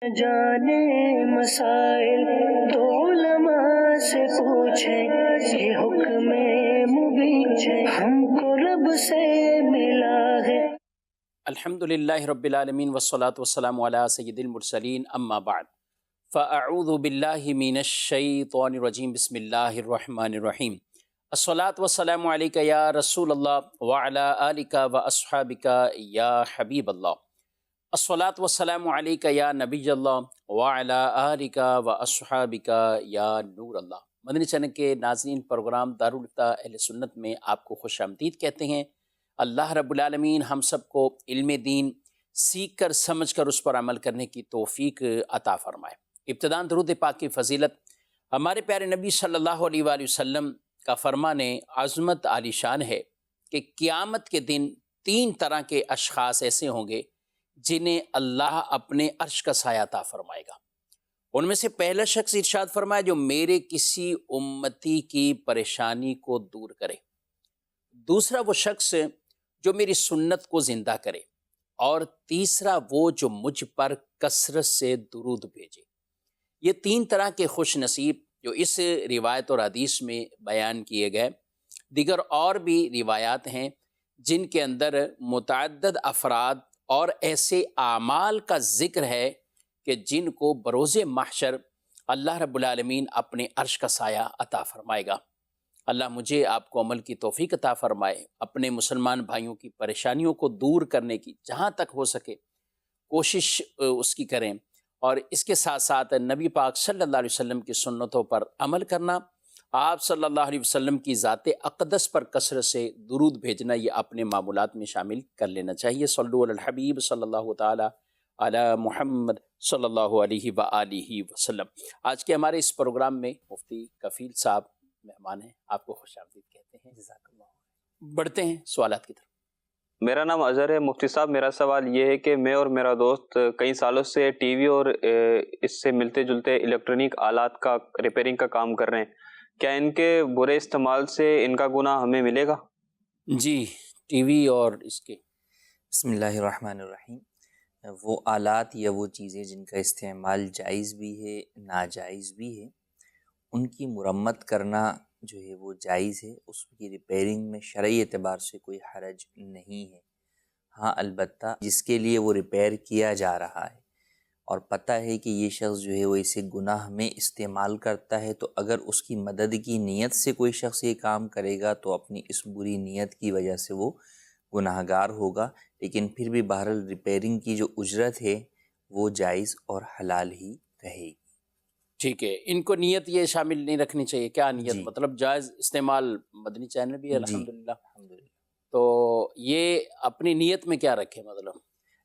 جانے مسائل تو علماء سے پوچھیں، یہ حکم مبین ہم کو رب سے ملا ہے۔ الحمدللہ رب العالمین والصلاة والسلام علی سید المرسلین، اما بعد فاعوذ باللہ من الشیطان الرجیم، بسم اللہ الرحمن الرحیم۔ الصلاة والسلام علیکہ یا رسول اللہ وعلی آلک واصحابک یا حبیب اللہ۔ الصلاة والسلام علیکہ یا نبی اللہ وعلی آلک واصحابک یا نور اللہ۔ مدنی چینل کے ناظرین، پروگرام دارالفتہ اہل سنت میں آپ کو خوش آمدید کہتے ہیں۔ اللہ رب العالمین ہم سب کو علم دین سیکھ کر سمجھ کر اس پر عمل کرنے کی توفیق عطا فرمائے۔ ابتداً درود پاک کی فضیلت ہمارے پیارے نبی صلی اللہ علیہ وآلہ وسلم کا فرمان عظمت عالی شان ہے کہ قیامت کے دن 3 طرح کے اشخاص ایسے ہوں گے جنہیں اللہ اپنے عرش کا سایہ عطا فرمائے گا۔ ان میں سے پہلا شخص ارشاد فرمایا جو میرے کسی امتی کی پریشانی کو دور کرے، دوسرا وہ شخص جو میری سنت کو زندہ کرے، اور تیسرا وہ جو مجھ پر کثرت سے درود بھیجے۔ یہ 3 طرح کے خوش نصیب جو اس روایت اور حدیث میں بیان کیے گئے۔ دیگر اور بھی روایات ہیں جن کے اندر متعدد افراد اور ایسے اعمال کا ذکر ہے کہ جن کو بروز محشر اللہ رب العالمین اپنے عرش کا سایہ عطا فرمائے گا۔ اللہ مجھے آپ کو عمل کی توفیق عطا فرمائے، اپنے مسلمان بھائیوں کی پریشانیوں کو دور کرنے کی جہاں تک ہو سکے کوشش اس کی کریں، اور اس کے ساتھ ساتھ نبی پاک صلی اللہ علیہ وسلم کی سنتوں پر عمل کرنا، آپ صلی اللہ علیہ وسلم کی ذات اقدس پر کثرت سے درود بھیجنا، یہ اپنے معمولات میں شامل کر لینا چاہیے۔ صلو علی الحبیب صلی اللہ تعالی علی محمد صلی اللہ علیہ وآلہ وسلم۔ آج کے ہمارے اس پروگرام میں مفتی کفیل صاحب مہمان ہیں، آپ کو خوش آمدید کہتے ہیں۔ جزاک اللہ۔ بڑھتے ہیں سوالات کی طرف۔ میرا نام اظہر ہے۔ مفتی صاحب، میرا سوال یہ ہے کہ میں اور میرا دوست کئی سالوں سے ٹی وی اور اس سے ملتے جلتے الیکٹرانک آلات کا ریپیئرنگ کا کام کر رہے ہیں، کیا ان کے برے استعمال سے ان کا گناہ ہمیں ملے گا؟ جی، ٹی وی اور اس کے بسم اللہ الرحمن الرحیم۔ وہ آلات یا وہ چیزیں جن کا استعمال جائز بھی ہے ناجائز بھی ہے، ان کی مرمت کرنا جو ہے وہ جائز ہے، اس کی ریپیئرنگ میں شرعی اعتبار سے کوئی حرج نہیں ہے۔ ہاں البتہ جس کے لیے وہ ریپیئر کیا جا رہا ہے اور پتہ ہے کہ یہ شخص جو ہے وہ اسے گناہ میں استعمال کرتا ہے، تو اگر اس کی مدد کی نیت سے کوئی شخص یہ کام کرے گا تو اپنی اس بری نیت کی وجہ سے وہ گناہ گار ہوگا، لیکن پھر بھی بہرحال ریپیئرنگ کی جو اجرت ہے وہ جائز اور حلال ہی رہے گی۔ ٹھیک ہے، ان کو نیت یہ شامل نہیں رکھنی چاہیے۔ کیا نیت؟ جی، مطلب جائز استعمال مدنی چینل بھی ہے جی الحمدللہ، الحمدللہ۔ تو یہ اپنی نیت میں کیا رکھے؟ مطلب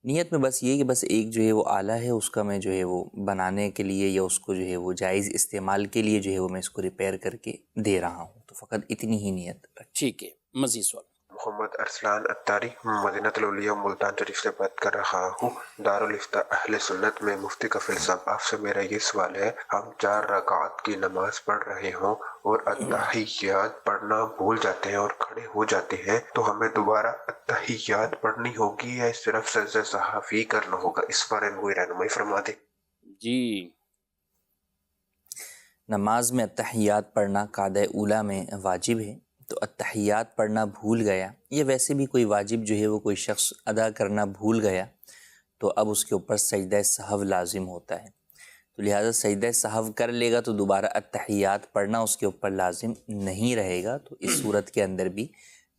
نیت میں بس یہ کہ بس ایک جو ہے وہ آلہ ہے، اس کا میں جو ہے وہ بنانے کے لیے یا اس کو جو ہے وہ جائز استعمال کے لیے جو ہے وہ میں اس کو ریپیئر کر کے دے رہا ہوں، تو فقط اتنی ہی نیت رکھ۔ ٹھیک ہے، مزید سوال۔ محمد ارسلان اتاری، مدینہ الاولیاء ملتان شریف سے بات کر رہا ہوں۔ دارالفتہ اہل سنت میں مفتی کفیل صاحب، آپ سے میرا یہ سوال ہے، ہم 4 رکعت کی نماز پڑھ رہے ہوں اور اتحیات پڑھنا بھول جاتے ہیں اور کھڑے ہو جاتے ہیں، تو ہمیں دوبارہ اتحیات پڑھنی ہوگی یا صرف سجدہ سہوی کرنا ہوگا؟ اس بارے میں کوئی رہنمائی فرما دیں۔ جی، نماز میں اتحیات پڑھنا قاعدہ اولیٰ میں واجب ہے، تو اتحیات پڑھنا بھول گیا یا ویسے بھی کوئی واجب جو ہے وہ کوئی شخص ادا کرنا بھول گیا تو اب اس کے اوپر سجدہ سہو لازم ہوتا ہے، تو لہٰذا سجدہ سہو کر لے گا تو دوبارہ اتحیات پڑھنا اس کے اوپر لازم نہیں رہے گا۔ تو اس صورت کے اندر بھی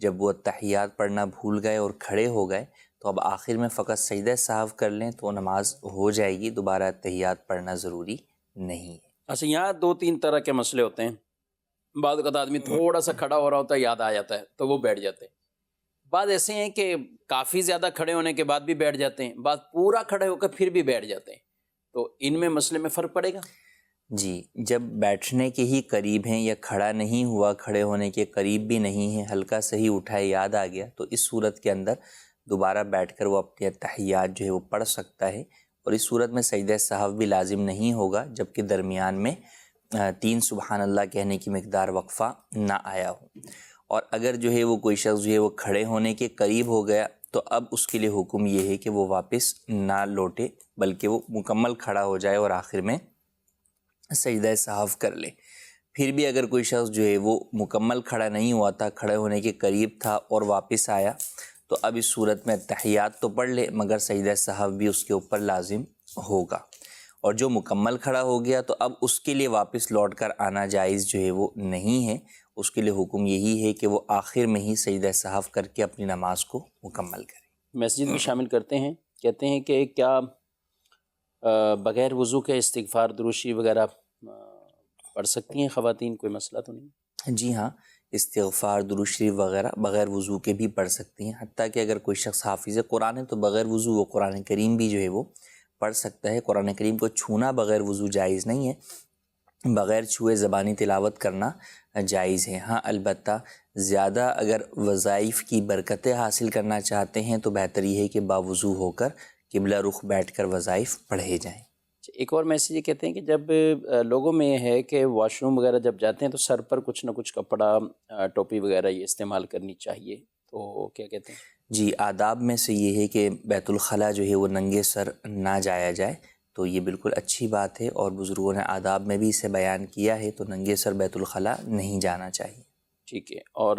جب وہ اتحیات پڑھنا بھول گئے اور کھڑے ہو گئے تو اب آخر میں فقط سجدہ سہو کر لیں تو نماز ہو جائے گی، دوبارہ اتحیات پڑھنا ضروری نہیں ہے۔ اچھا، یہاں 2-3 طرح کے مسئلے ہوتے ہیں۔ بعض اوقات آدمی تھوڑا سا کھڑا ہو رہا ہوتا ہے، یاد آ جاتا ہے تو وہ بیٹھ جاتے ہیں۔ بعض ایسے ہیں کہ کافی زیادہ کھڑے ہونے کے بعد بھی بیٹھ جاتے ہیں، بعض پورا کھڑے ہو کر پھر بھی بیٹھ جاتے ہیں، تو ان میں مسئلے میں فرق پڑے گا؟ جی، جب بیٹھنے کے ہی قریب ہیں یا کھڑا نہیں ہوا، کھڑے ہونے کے قریب بھی نہیں ہے، ہلکا صحیح اٹھائے یاد آ گیا، تو اس صورت کے اندر دوبارہ بیٹھ کر وہ اپنے تحیات جو ہے وہ پڑھ سکتا ہے، اور اس صورت میں سجدہ سہو بھی لازم نہیں ہوگا جبکہ درمیان میں 3 سبحان اللہ کہنے کی مقدار وقفہ نہ آیا ہو۔ اور اگر جو ہے وہ کوئی شخص جو ہے وہ کھڑے ہونے کے قریب ہو گیا تو اب اس کے لیے حکم یہ ہے کہ وہ واپس نہ لوٹے بلکہ وہ مکمل کھڑا ہو جائے اور آخر میں سجدہ سہو کر لے۔ پھر بھی اگر کوئی شخص جو ہے وہ مکمل کھڑا نہیں ہوا تھا، کھڑے ہونے کے قریب تھا اور واپس آیا، تو اب اس صورت میں تحیات تو پڑھ لے مگر سجدہ سہو بھی اس کے اوپر لازم ہوگا۔ اور جو مکمل کھڑا ہو گیا تو اب اس کے لیے واپس لوٹ کر آنا جائز جو ہے وہ نہیں ہے، اس کے لیے حکم یہی ہے کہ وہ آخر میں ہی سجدہ سہو کر کے اپنی نماز کو مکمل کرے۔ مسجد میں شامل کرتے ہیں، کہتے ہیں کہ کیا بغیر وضو کے استغفار دروشی وغیرہ پڑھ سکتی ہیں خواتین؟ کوئی مسئلہ تو نہیں؟ جی ہاں، استغفار درود شریف وغیرہ بغیر وضو کے بھی پڑھ سکتی ہیں، حتیٰ کہ اگر کوئی شخص حافظ قرآن ہے تو بغیر وضو وہ قرآن کریم بھی جو ہے وہ پڑھ سکتا ہے۔ قرآن کریم کو چھونا بغیر وضو جائز نہیں ہے، بغیر چھوئے زبانی تلاوت کرنا جائز ہے۔ ہاں البتہ زیادہ اگر وظائف کی برکتیں حاصل کرنا چاہتے ہیں تو بہتر یہ ہے کہ باوضو ہو کر قبلہ رخ بیٹھ کر وظائف پڑھے جائیں۔ ایک اور میسیج یہ کہتے ہیں کہ جب لوگوں میں یہ ہے کہ واش روم وغیرہ جب جاتے ہیں تو سر پر کچھ نہ کچھ کپڑا ٹوپی وغیرہ یہ استعمال کرنی چاہیے، تو کیا کہتے ہیں؟ جی، آداب میں سے یہ ہے کہ بیت الخلاء جو ہے وہ ننگے سر نہ جایا جائے، تو یہ بالکل اچھی بات ہے اور بزرگوں نے آداب میں بھی اسے بیان کیا ہے، تو ننگے سر بیت الخلاء نہیں جانا چاہیے۔ ٹھیک ہے، اور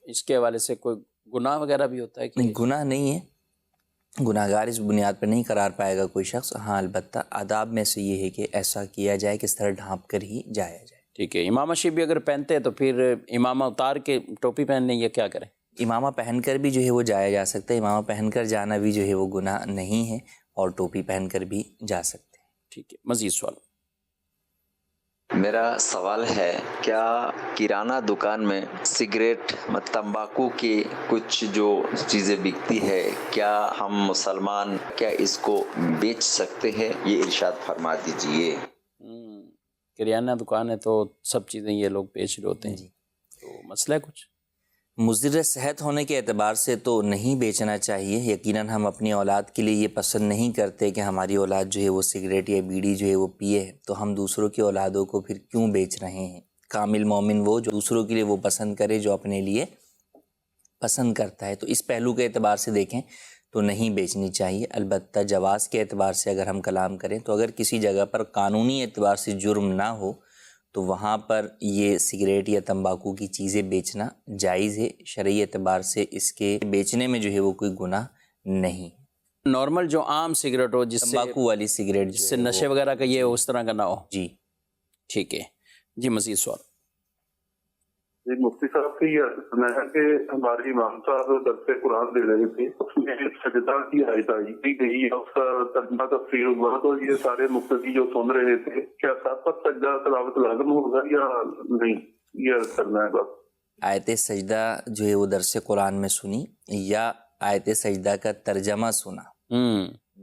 اس کے حوالے سے کوئی گناہ وغیرہ بھی ہوتا ہے کہ نہیں، گناہ نہیں ہے، گناہ گار اس بنیاد پر نہیں قرار پائے گا کوئی شخص۔ ہاں البتہ آداب میں سے یہ ہے کہ ایسا کیا جائے کہ سر ڈھانپ کر ہی جایا جائے۔ ٹھیک ہے، امامہ شریف بھی اگر پہنتے ہیں تو پھر امامہ اتار کے ٹوپی پہن لیں یا کیا کریں؟ امامہ پہن کر بھی جو ہے وہ جایا جا سکتا ہے، امامہ پہن کر جانا بھی جو ہے وہ گناہ نہیں ہے، اور ٹوپی پہن کر بھی جا سکتے ہیں۔ ٹھیک ہے، مزید سوال۔ میرا سوال ہے، کیا کرانہ دکان میں سگریٹ تمباکو کی کچھ جو چیزیں بکتی ہے، کیا ہم مسلمان کیا اس کو بیچ سکتے ہیں؟ یہ ارشاد فرما دیجئے۔ کریانہ دکان ہے تو سب چیزیں یہ لوگ بیچ رہے ہوتے ہیں، جی، تو مسئلہ ہے کچھ؟ مضر صحت ہونے کے اعتبار سے تو نہیں بیچنا چاہیے۔ یقیناً ہم اپنی اولاد کے لیے یہ پسند نہیں کرتے کہ ہماری اولاد جو ہے وہ سگریٹ یا بیڑی جو ہے وہ پیے، تو ہم دوسروں کی اولادوں کو پھر کیوں بیچ رہے ہیں؟ کامل مومن وہ جو دوسروں کے لیے وہ پسند کرے جو اپنے لیے پسند کرتا ہے۔ تو اس پہلو کے اعتبار سے دیکھیں تو نہیں بیچنی چاہیے۔ البتہ جواز کے اعتبار سے اگر ہم کلام کریں تو اگر کسی جگہ پر قانونی اعتبار سے جرم نہ ہو تو وہاں پر یہ سگریٹ یا تمباکو کی چیزیں بیچنا جائز ہے، شرعی اعتبار سے اس کے بیچنے میں جو ہے وہ کوئی گناہ نہیں۔ نارمل جو عام سگریٹ ہو، جس سے تمباکو والی سگریٹ جس سے نشے وغیرہ کا یہ اس طرح کا نہ ہو۔ جی ٹھیک ہے جی، مزید سوال۔ جی، مفتی صاحب سے یہ سنا ہے کہ ہمارے امام صاحب درس قرآن دے رہے تھے، اس میں سجدہ کی آیت آئی گئی، اس کا ترجمہ تفسیر ہوا، تو یہ سارے مقتدی جو سن رہے تھے کیا سب پر سجدہ تلاوت لازم ہوگا یا نہیں، یہ کرنا ہے بس؟ آیت سجدہ جو ہے وہ درس قرآن میں سنی یا آیت سجدہ کا ترجمہ سنا،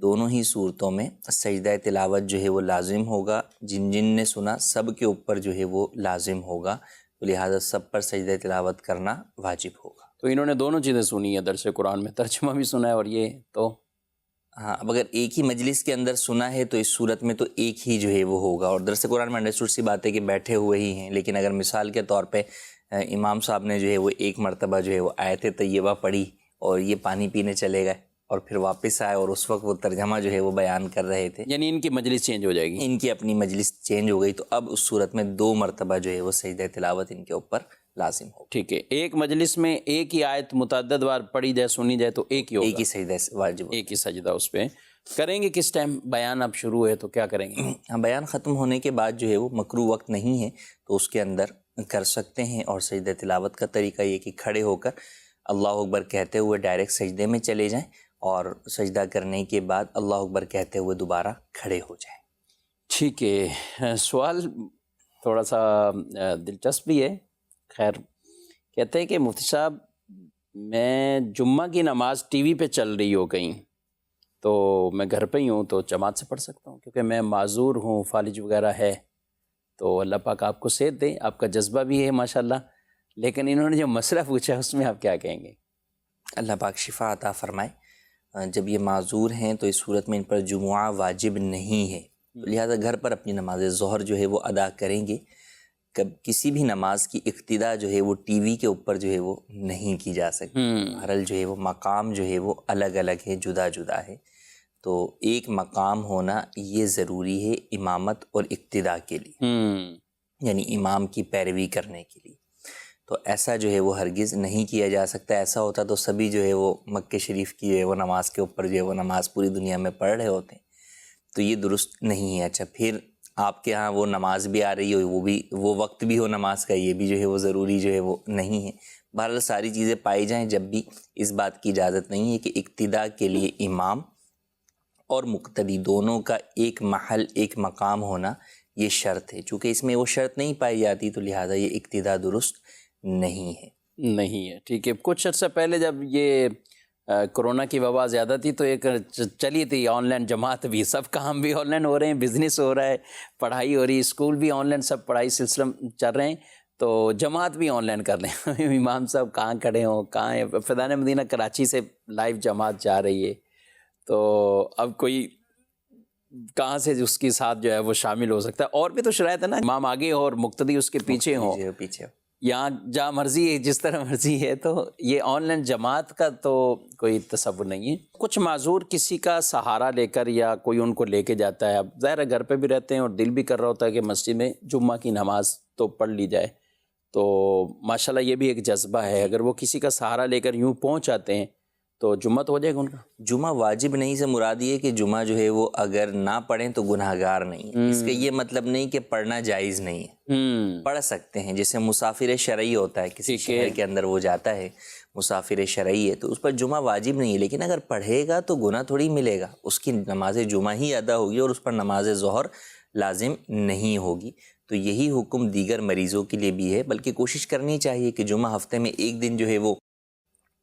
دونوں ہی صورتوں میں سجدہ تلاوت جو ہے وہ لازم ہوگا۔ جن جن نے سنا سب کے اوپر جو ہے وہ لازم ہوگا، تو لہٰذا سب پر سجدہ تلاوت کرنا واجب ہوگا۔ تو انہوں نے دونوں چیزیں سنی ہیں، درس قرآن میں ترجمہ بھی سنا ہے اور یہ تو ہاں، اب اگر ایک ہی مجلس کے اندر سنا ہے تو اس صورت میں تو ایک ہی جو ہے وہ ہوگا، اور درس قرآن میں انڈرسٹوڈ سی بات ہے کہ بیٹھے ہوئے ہی ہیں، لیکن اگر مثال کے طور پہ امام صاحب نے جو ہے وہ ایک مرتبہ جو ہے وہ آیت طیبہ پڑھی اور یہ پانی پینے چلے گئے اور پھر واپس آئے اور اس وقت وہ ترجمہ جو ہے وہ بیان کر رہے تھے، یعنی ان کی مجلس چینج ہو جائے گی، ان کی اپنی مجلس چینج ہو گئی، تو اب اس صورت میں 2 مرتبہ جو ہے وہ سجدہ تلاوت ان کے اوپر لازم ہو۔ ٹھیک ہے، ایک مجلس میں ایک ہی آیت متعدد بار پڑھی جائے، سنی جائے تو ایک ہی ہوگا، ایک ہی سجدہ واجب ہوگا۔ ایک ہی سجدہ اس پہ کریں گے۔ کس ٹائم بیان اب شروع ہے تو کیا کریں گے؟ ہاں، بیان ختم ہونے کے بعد جو ہے وہ مکروہ وقت نہیں ہے تو اس کے اندر کر سکتے ہیں، اور سجدہ تلاوت کا طریقہ یہ کہ کھڑے ہو کر اللہ اکبر کہتے ہوئے ڈائریکٹ سجدے میں چلے جائیں، اور سجدہ کرنے کے بعد اللہ اکبر کہتے ہوئے دوبارہ کھڑے ہو جائیں۔ ٹھیک ہے، سوال تھوڑا سا دلچسپ بھی ہے۔ خیر، کہتے ہیں کہ مفتی صاحب میں جمعہ کی نماز ٹی وی پہ چل رہی ہو کہیں تو میں گھر پہ ہی ہوں تو جماعت سے پڑھ سکتا ہوں، کیونکہ میں معذور ہوں، فالج وغیرہ ہے، تو اللہ پاک آپ کو صحت دے، آپ کا جذبہ بھی ہے ماشاءاللہ، لیکن انہوں نے جو مسئلہ پوچھا اس میں آپ کیا کہیں گے؟ اللہ پاک شفا عطا فرمائے۔ جب یہ معذور ہیں تو اس صورت میں ان پر جمعہ واجب نہیں ہے، لہٰذا گھر پر اپنی نماز ظہر جو ہے وہ ادا کریں گے۔ کسی بھی نماز کی ابتدا جو ہے وہ ٹی وی کے اوپر جو ہے وہ نہیں کی جا سکتی. بہرحال جو ہے وہ مقام جو ہے وہ الگ الگ ہے، جدا جدا ہے. تو ایک مقام ہونا یہ ضروری ہے امامت اور اقتدا کے لیے، یعنی امام کی پیروی کرنے کے لیے. تو ایسا جو ہے وہ ہرگز نہیں کیا جا سکتا. ایسا ہوتا تو سبھی جو ہے وہ مکہ شریف کی جو ہے وہ نماز کے اوپر جو ہے وہ نماز پوری دنیا میں پڑھ رہے ہوتے ہیں. تو یہ درست نہیں ہے. اچھا، پھر آپ کے ہاں وہ نماز بھی آ رہی ہو، وہ وقت بھی ہو نماز کا، یہ بھی جو ہے وہ ضروری جو ہے وہ نہیں ہے. بہرحال ساری چیزیں پائی جائیں جب بھی اس بات کی اجازت نہیں ہے کہ اقتدا کے لیے امام اور مقتدی دونوں کا ایک محل ایک مقام ہونا یہ شرط ہے. چونکہ اس میں وہ شرط نہیں پائی جاتی تو لہٰذا یہ اقتدا درست نہیں ہے. ٹھیک ہے. کچھ عرصہ پہلے جب یہ کرونا کی وبا زیادہ تھی تو ایک چلی تھی آن لائن جماعت بھی، سب کام بھی آن لائن ہو رہے ہیں، بزنس ہو رہا ہے، پڑھائی ہو رہی ہے، اسکول بھی آن لائن، سب پڑھائی سلسلہ چل رہے ہیں، تو جماعت بھی آن لائن کر لیں. امام صاحب کہاں کھڑے ہوں، کہاں ہیں. فیضان مدینہ کراچی سے لائیو جماعت جا رہی ہے، تو اب کوئی کہاں سے اس کے ساتھ جو ہے وہ شامل ہو سکتا ہے. اور بھی تو شرائط ہے نا، امام آگے ہو اور مقتدی اس کے پیچھے ہوں، پیچھے یہاں جہاں مرضی ہے جس طرح مرضی ہے. تو یہ آن لائن جماعت کا تو کوئی تصور نہیں ہے. کچھ معذور کسی کا سہارا لے کر یا کوئی ان کو لے کے جاتا ہے، اب ظاہر ہے گھر پہ بھی رہتے ہیں اور دل بھی کر رہا ہوتا ہے کہ مسجد میں جمعہ کی نماز تو پڑھ لی جائے، تو ماشاءاللہ یہ بھی ایک جذبہ ہے. اگر وہ کسی کا سہارا لے کر یوں پہنچ آتے ہیں تو جمعہ تو ہو جائے گا ان کا. جمعہ واجب نہیں سے مراد یہ کہ جمعہ جو ہے وہ اگر نہ پڑھیں تو گناہگار نہیں ہے. اس کا یہ مطلب نہیں کہ پڑھنا جائز نہیں ہے، پڑھ سکتے ہیں. جیسے مسافر شرعی ہوتا ہے، کسی شہر کے اندر وہ جاتا ہے، مسافر شرعی ہے، تو اس پر جمعہ واجب نہیں ہے، لیکن اگر پڑھے گا تو گناہ تھوڑی ملے گا. اس کی نماز جمعہ ہی ادا ہوگی اور اس پر نماز ظہر لازم نہیں ہوگی. تو یہی حکم دیگر مریضوں کے لیے بھی ہے. بلکہ کوشش کرنی چاہیے کہ جمعہ ہفتے میں ایک دن جو ہے وہ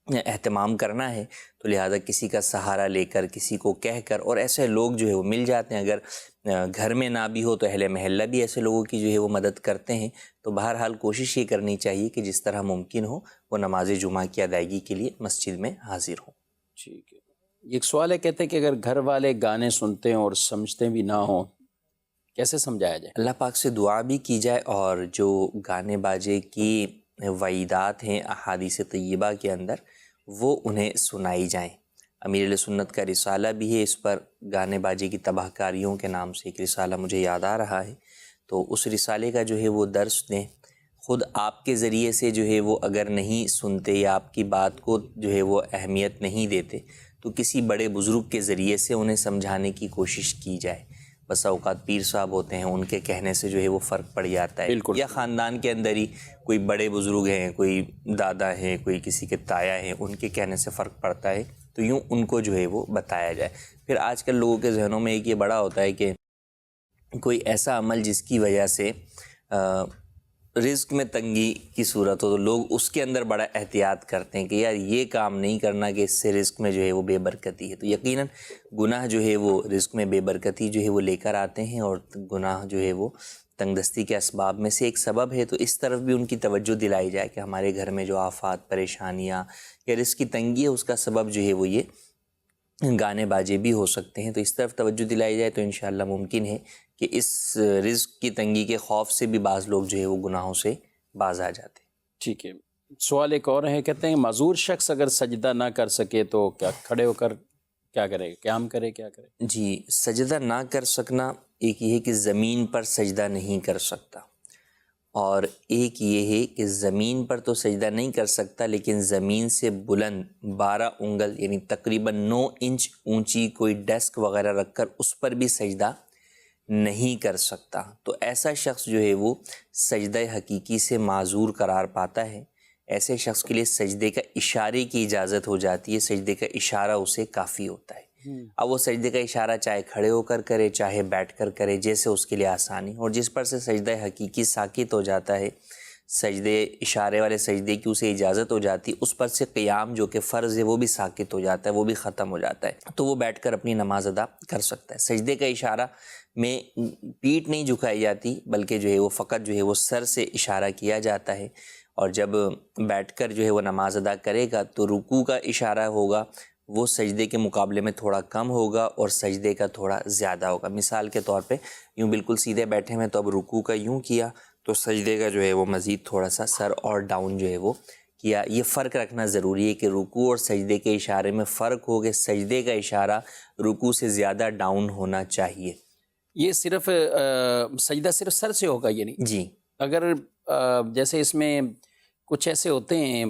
اہتمام کرنا ہے، تو لہٰذا کسی کا سہارا لے کر، کسی کو کہہ کر، اور ایسے لوگ جو ہے وہ مل جاتے ہیں. اگر گھر میں نہ بھی ہو تو اہل محلہ بھی ایسے لوگوں کی جو ہے وہ مدد کرتے ہیں. تو بہرحال کوشش یہ کرنی چاہیے کہ جس طرح ممکن ہو وہ نماز جمعہ کی ادائیگی کے لیے مسجد میں حاضر ہوں. ٹھیک ہے. ایک سوال ہے، کہتے ہیں کہ اگر گھر والے گانے سنتے ہیں اور سمجھتے بھی نہ ہوں، کیسے سمجھایا جائے؟ اللہ پاک سے دعا بھی کی جائے، اور جو گانے باجے کی وعیدات ہیں احادیث طیبہ کے اندر وہ انہیں سنائی جائیں. امیر علیہ سنت کا رسالہ بھی ہے اس پر، گانے باجے کی تباہ کاریوں کے نام سے ایک رسالہ مجھے یاد آ رہا ہے. تو اس رسالے کا جو ہے وہ درس دیں. خود آپ کے ذریعے سے جو ہے وہ اگر نہیں سنتے یا آپ کی بات کو جو ہے وہ اہمیت نہیں دیتے تو کسی بڑے بزرگ کے ذریعے سے انہیں سمجھانے کی کوشش کی جائے. بس اوقات پیر صاحب ہوتے ہیں، ان کے کہنے سے جو ہے وہ فرق پڑ جاتا ہے. یا خاندان کے اندر ہی کوئی بڑے بزرگ ہیں، کوئی دادا ہیں، کوئی کسی کے تایا ہیں، ان کے کہنے سے فرق پڑتا ہے. تو یوں ان کو جو ہے وہ بتایا جائے. پھر آج کل لوگوں کے ذہنوں میں ایک یہ بڑا ہوتا ہے کہ کوئی ایسا عمل جس کی وجہ سے رزق میں تنگی کی صورت ہو تو لوگ اس کے اندر بڑا احتیاط کرتے ہیں کہ یار یہ کام نہیں کرنا کہ اس سے رزق میں جو ہے وہ بے برکتی ہے. تو یقیناً گناہ جو ہے وہ رزق میں بے برکتی جو ہے وہ لے کر آتے ہیں، اور گناہ جو ہے وہ تنگ دستی کے اسباب میں سے ایک سبب ہے. تو اس طرف بھی ان کی توجہ دلائی جائے کہ ہمارے گھر میں جو آفات، پریشانیاں یا رزق کی تنگی ہے اس کا سبب جو ہے وہ یہ گانے باجے بھی ہو سکتے ہیں. تو اس طرف توجہ دلائی جائے تو انشاءاللہ ممکن ہے کہ اس رزق کی تنگی کے خوف سے بھی بعض لوگ جو ہے وہ گناہوں سے باز آ جاتے ہیں. ٹھیک ہے. سوال ایک اور ہے، کہتے ہیں معذور شخص اگر سجدہ نہ کر سکے تو کیا کھڑے ہو کر کیا کرے، قیام کرے، کیا کرے؟ جی، سجدہ نہ کر سکنا ایک یہ ہے کہ زمین پر سجدہ نہیں کر سکتا، اور ایک یہ ہے کہ زمین پر تو سجدہ نہیں کر سکتا لیکن زمین سے بلند 12 انگل یعنی تقریباً 9 انچ اونچی کوئی ڈیسک وغیرہ رکھ کر اس پر بھی سجدہ نہیں کر سکتا. تو ایسا شخص جو ہے وہ سجدہ حقیقی سے معذور قرار پاتا ہے. ایسے شخص کے لیے سجدے کا اشارے کی اجازت ہو جاتی ہے، سجدے کا اشارہ اسے کافی ہوتا ہے. اب وہ سجدے کا اشارہ چاہے کھڑے ہو کر کرے، چاہے بیٹھ کر کرے، جیسے اس کے لیے آسانی. اور جس پر سے سجدہ حقیقی ساکت ہو جاتا ہے، سجدے اشارے والے سجدے کی اسے اجازت ہو جاتی، اس پر سے قیام جو کہ فرض ہے وہ بھی ساکت ہو جاتا ہے، وہ بھی ختم ہو جاتا ہے. تو وہ بیٹھ کر اپنی نماز ادا کر سکتا ہے. سجدے کا اشارہ میں پیٹھ نہیں جھکائی جاتی بلکہ جو ہے وہ فقط جو ہے وہ سر سے اشارہ کیا جاتا ہے. اور جب بیٹھ کر جو ہے وہ نماز ادا کرے گا تو رکوع کا اشارہ ہوگا وہ سجدے کے مقابلے میں تھوڑا کم ہوگا اور سجدے کا تھوڑا زیادہ ہوگا. مثال کے طور پہ یوں بالکل سیدھے بیٹھے میں تو اب رکوع کا یوں کیا تو سجدے کا جو ہے وہ مزید تھوڑا سا سر اور ڈاؤن جو ہے وہ کیا. یہ فرق رکھنا ضروری ہے کہ رکوع اور سجدے کے اشارے میں فرق ہو کہ سجدے کا اشارہ رکوع سے زیادہ ڈاؤن ہونا چاہیے. یہ صرف سجدہ صرف سر سے ہوگا یعنی؟ جی. اگر جیسے اس میں کچھ ایسے ہوتے ہیں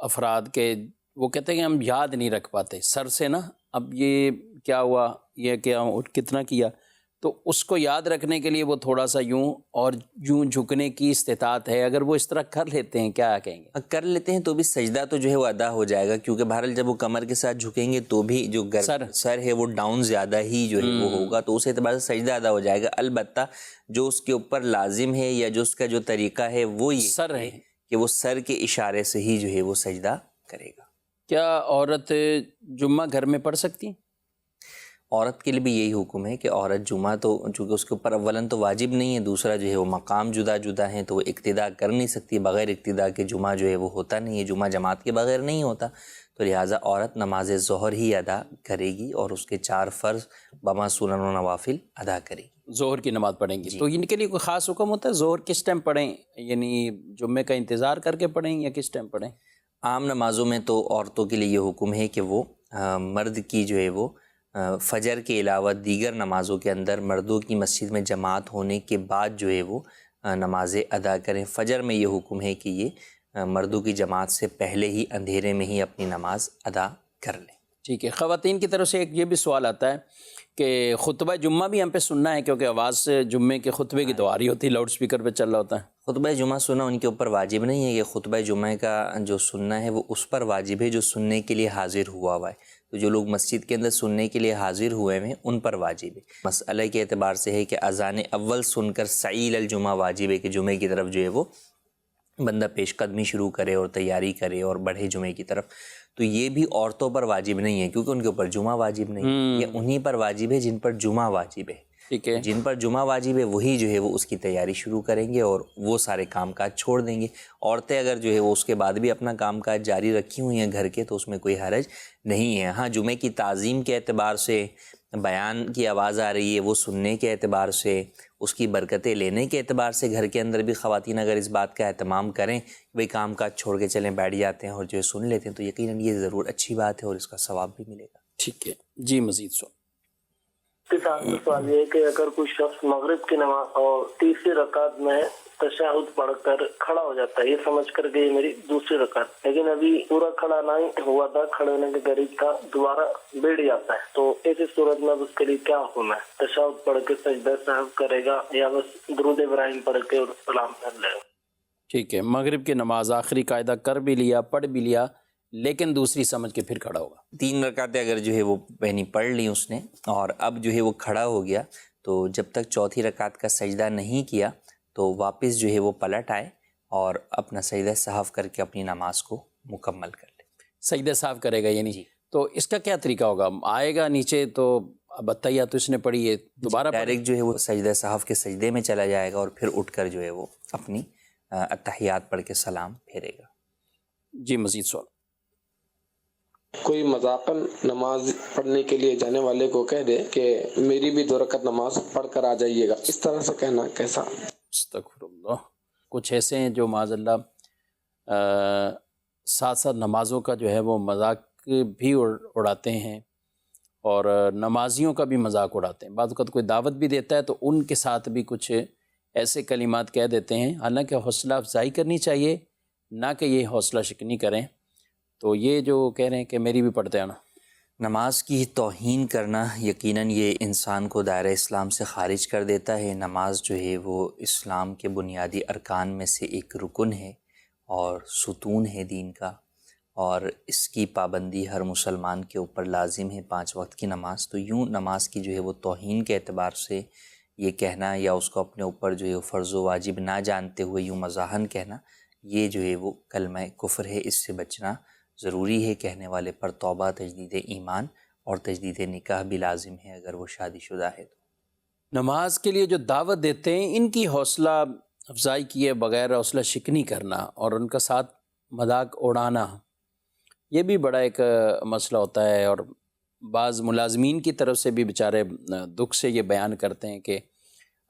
افراد کے وہ کہتے ہیں کہ ہم یاد نہیں رکھ پاتے سر سے نا، اب یہ کیا ہوا، یہ کیا کتنا کیا، تو اس کو یاد رکھنے کے لیے وہ تھوڑا سا یوں اور یوں جھکنے کی استطاعت ہے، اگر وہ اس طرح کر لیتے ہیں کیا کہیں گے؟ کر لیتے ہیں تو بھی سجدہ تو جو ہے وہ ادا ہو جائے گا، کیونکہ بہرحال جب وہ کمر کے ساتھ جھکیں گے تو بھی جو سر ہے وہ ڈاؤن زیادہ ہی جو ہے وہ ہوگا، تو اس اعتبار سے سجدہ ادا ہو جائے گا. البتہ جو اس کے اوپر لازم ہے یا جو اس کا جو طریقہ ہے وہ یہ سر ہے کہ وہ سر کے اشارے سے ہی جو ہے وہ سجدہ کرے گا. کیا عورت جمعہ گھر میں پڑھ سکتی؟ عورت کے لیے بھی یہی حکم ہے کہ عورت جمعہ تو چونکہ اس کے اوپر اولاً تو واجب نہیں ہے، دوسرا جو ہے وہ مقام جدا جدا ہیں تو وہ اقتداء کر نہیں سکتی. بغیر اقتداء کے جمعہ جو ہے وہ ہوتا نہیں ہے، جمعہ جماعت کے بغیر نہیں ہوتا، تو لہٰذا عورت نماز ظہر ہی ادا کرے گی اور اس کے 4 فرض بما سنن و نوافل ادا کرے گی. ظہر کی نماز پڑھیں گی جی. تو ان کے لیے کوئی خاص حکم ہوتا ہے ظہر کس ٹائم پڑھیں، یعنی جمعے کا انتظار کر کے پڑھیں یا کس ٹائم پڑھیں؟ عام نمازوں میں تو عورتوں کے لیے یہ حکم ہے کہ وہ مرد کی جو ہے وہ فجر کے علاوہ دیگر نمازوں کے اندر مردوں کی مسجد میں جماعت ہونے کے بعد جو ہے وہ نمازیں ادا کریں. فجر میں یہ حکم ہے کہ یہ مردوں کی جماعت سے پہلے ہی اندھیرے میں ہی اپنی نماز ادا کر لیں. ٹھیک ہے. خواتین کی طرف سے ایک یہ بھی سوال آتا ہے کہ خطبہ جمعہ بھی ہم پہ سننا ہے، کیونکہ آواز سے جمعے کے خطبے کی تو آ رہی ہوتی ہے، لاؤڈ سپیکر پہ چل رہا ہوتا ہے. خطبہ جمعہ سننا ان کے اوپر واجب نہیں ہے. یہ خطبہ جمعہ کا جو سننا ہے وہ اس پر واجب ہے جو سننے کے لیے حاضر ہوا ہے. تو جو لوگ مسجد کے اندر سننے کے لیے حاضر ہوئے ہیں ان پر واجب ہے. مسئلہ کے اعتبار سے ہے کہ اذان اول سن کر سعی الجمعہ واجب ہے کہ جمعے کی طرف جو ہے وہ بندہ پیش قدمی شروع کرے اور تیاری کرے اور بڑھے جمعے کی طرف. تو یہ بھی عورتوں پر واجب نہیں ہے کیونکہ ان کے اوپر جمعہ واجب نہیں ہے. یہ انہی پر واجب ہے جن پر جمعہ واجب ہے. ٹھیک ہے. جن پر جمعہ واجب ہے وہی جو ہے وہ اس کی تیاری شروع کریں گے اور وہ سارے کام کاج چھوڑ دیں گے. عورتیں اگر جو ہے وہ اس کے بعد بھی اپنا کام کاج جاری رکھی ہوئی ہیں گھر کے تو اس میں کوئی حرج نہیں ہے. ہاں جمعے کی تعظیم کے اعتبار سے بیان کی آواز آ رہی ہے وہ سننے کے اعتبار سے اس کی برکتیں لینے کے اعتبار سے گھر کے اندر بھی خواتین اگر اس بات کا اہتمام کریں بھئی کام کاج چھوڑ کے چلیں بیٹھ جاتے ہیں اور جو سن لیتے ہیں تو یقیناً یہ ضرور اچھی بات ہے اور اس کا ثواب بھی ملے گا. ٹھیک ہے جی. مزید سوال یہ ہے کہ اگر کوئی شخص مغرب کی نماز اور تیسری رکعت میں تشہد پڑھ کر کھڑا ہو جاتا ہے یہ سمجھ کر کہ یہ میری دوسری رکعت، لیکن ابھی پورا کھڑا نہیں ہوا تھا، کھڑے ہونے کے قریب تھا، دوبارہ بیٹھ جاتا ہے، تو ایسی صورت میں اس کے لیے کیا حکم ہے؟ تشہد پڑھ کے سجدہ سہو کرے گا یا بس درود ابراہیم پڑھ کے اور سلام کر لے گا؟ ٹھیک ہے. مغرب کی نماز آخری قاعدہ کر بھی لیا، پڑھ بھی لیا، لیکن دوسری سمجھ کے پھر کھڑا ہوگا. 3 رکعتیں اگر جو ہے وہ پہنی پڑھ لی اس نے اور اب جو ہے وہ کھڑا ہو گیا تو جب تک چوتھی رکعت کا سجدہ نہیں کیا تو واپس جو ہے وہ پلٹ آئے اور اپنا سجدہ سہو کر کے اپنی نماز کو مکمل کر لے. سجدہ سہو کرے گا یعنی؟ جی. تو اس کا کیا طریقہ ہوگا؟ آئے گا نیچے تو اب اتحیات تو اس نے پڑھی ہے، دوبارہ ڈائریکٹ جو ہے وہ سجدہ سہو کے سجدے میں چلا جائے گا اور پھر اٹھ کر جو ہے وہ اپنی اتحیات پڑھ کے سلام پھیرے گا. جی. مزید سوال. کوئی مذاقاً نماز پڑھنے کے لیے جانے والے کو کہہ دے کہ میری بھی 2 رکعت نماز پڑھ کر آ جائیے گا، اس طرح سے کہنا کیسا؟ استغفر اللہ. کچھ ایسے ہیں جو معاذ اللہ ساتھ ساتھ نمازوں کا جو ہے وہ مذاق بھی اڑاتے ہیں اور نمازیوں کا بھی مذاق اڑاتے ہیں. بعض اوقات کوئی دعوت بھی دیتا ہے تو ان کے ساتھ بھی کچھ ایسے کلمات کہہ دیتے ہیں، حالانکہ حوصلہ افزائی کرنی چاہیے، نہ کہ یہ حوصلہ شکنی کریں. تو یہ جو کہہ رہے ہیں کہ میری بھی پڑھتے ہیں نا، نماز کی توہین کرنا یقیناً یہ انسان کو دائرہ اسلام سے خارج کر دیتا ہے. نماز جو ہے وہ اسلام کے بنیادی ارکان میں سے ایک رکن ہے اور ستون ہے دین کا، اور اس کی پابندی ہر مسلمان کے اوپر لازم ہے 5 وقت کی نماز. تو یوں نماز کی جو ہے وہ توہین کے اعتبار سے یہ کہنا یا اس کو اپنے اوپر جو ہے وہ فرض و واجب نہ جانتے ہوئے یوں مزاحن کہنا، یہ جو ہے وہ کلمہ کفر ہے. اس سے بچنا ضروری ہے. کہنے والے پر توبہ، تجدید ایمان اور تجدید نکاح بھی لازم ہے اگر وہ شادی شدہ ہے. تو نماز کے لیے جو دعوت دیتے ہیں ان کی حوصلہ افزائی کیے بغیر حوصلہ شکنی کرنا اور ان کا ساتھ مذاق اڑانا، یہ بھی بڑا ایک مسئلہ ہوتا ہے. اور بعض ملازمین کی طرف سے بھی بیچارے دکھ سے یہ بیان کرتے ہیں کہ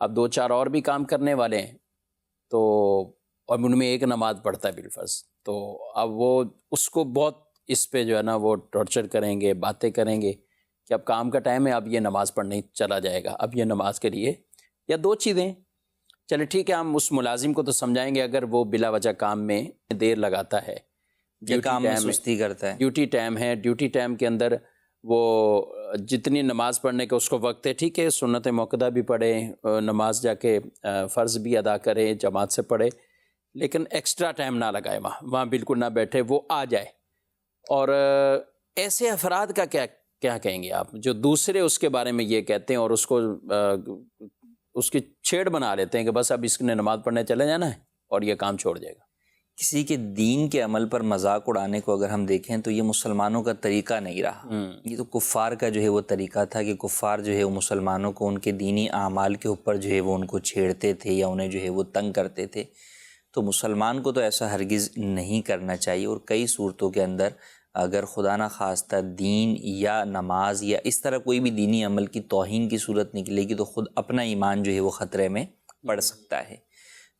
اب 2-4 اور بھی کام کرنے والے ہیں تو اور ان میں ایک نماز پڑھتا ہے بالفرض، تو اب وہ اس کو بہت اس پہ جو ہے نا وہ ٹارچر کریں گے، باتیں کریں گے کہ اب کام کا ٹائم ہے، اب یہ نماز پڑھنے چلا جائے گا، اب یہ نماز کے لیے یا دو چیزیں، چلے ٹھیک ہے ہم اس ملازم کو تو سمجھائیں گے اگر وہ بلا وجہ کام میں دیر لگاتا ہے، کام میں سستی کرتا ہے، ڈیوٹی ٹائم ہے، ڈیوٹی ٹائم کے اندر وہ جتنی نماز پڑھنے کا اس کو وقت ہے، ٹھیک ہے سنت موقدہ بھی پڑھے، نماز جا کے فرض بھی ادا کرے، جماعت سے پڑھے، لیکن ایکسٹرا ٹائم نہ لگائے، وہاں بالکل نہ بیٹھے، وہ آ جائے۔ اور ایسے افراد کا کیا کہیں گے آپ جو دوسرے اس کے بارے میں یہ کہتے ہیں اور اس کو اس کی چھیڑ بنا لیتے ہیں کہ بس اب اس نے نماز پڑھنے چلے جانا ہے اور یہ کام چھوڑ جائے گا؟ کسی کے دین کے عمل پر مذاق اڑانے کو اگر ہم دیکھیں تو یہ مسلمانوں کا طریقہ نہیں رہا، یہ تو کفار کا جو ہے وہ طریقہ تھا کہ کفار جو ہے وہ مسلمانوں کو ان کے دینی اعمال کے اوپر جو ہے وہ ان کو چھیڑتے تھے یا انہیں جو ہے وہ تنگ کرتے تھے۔ تو مسلمان کو تو ایسا ہرگز نہیں کرنا چاہیے، اور کئی صورتوں کے اندر اگر خدا نہ خواستہ دین یا نماز یا اس طرح کوئی بھی دینی عمل کی توہین کی صورت نکلے گی تو خود اپنا ایمان جو ہے وہ خطرے میں پڑ سکتا ہے۔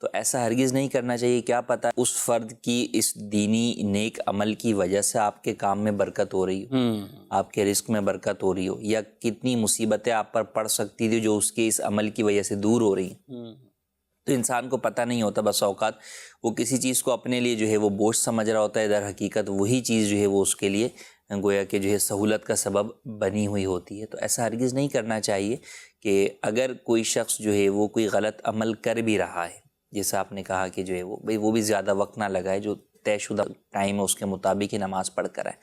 تو ایسا ہرگز نہیں کرنا چاہیے۔ کیا پتہ اس فرد کی اس دینی نیک عمل کی وجہ سے آپ کے کام میں برکت ہو رہی ہو، آپ کے رزق میں برکت ہو رہی ہو، یا کتنی مصیبتیں آپ پر پڑ سکتی تھی جو اس کے اس عمل کی وجہ سے دور ہو رہی ہیں۔ تو انسان کو پتہ نہیں ہوتا، بس اوقات وہ کسی چیز کو اپنے لیے جو ہے وہ بوجھ سمجھ رہا ہوتا ہے، در حقیقت وہی چیز جو ہے وہ اس کے لیے گویا کہ جو ہے سہولت کا سبب بنی ہوئی ہوتی ہے۔ تو ایسا ہرگز نہیں کرنا چاہیے کہ اگر کوئی شخص جو ہے وہ کوئی غلط عمل کر بھی رہا ہے، جیسا آپ نے کہا کہ جو ہے وہ بھی زیادہ وقت نہ لگائے، جو طے شدہ ٹائم ہے اس کے مطابق ہی نماز پڑھ کر آئے،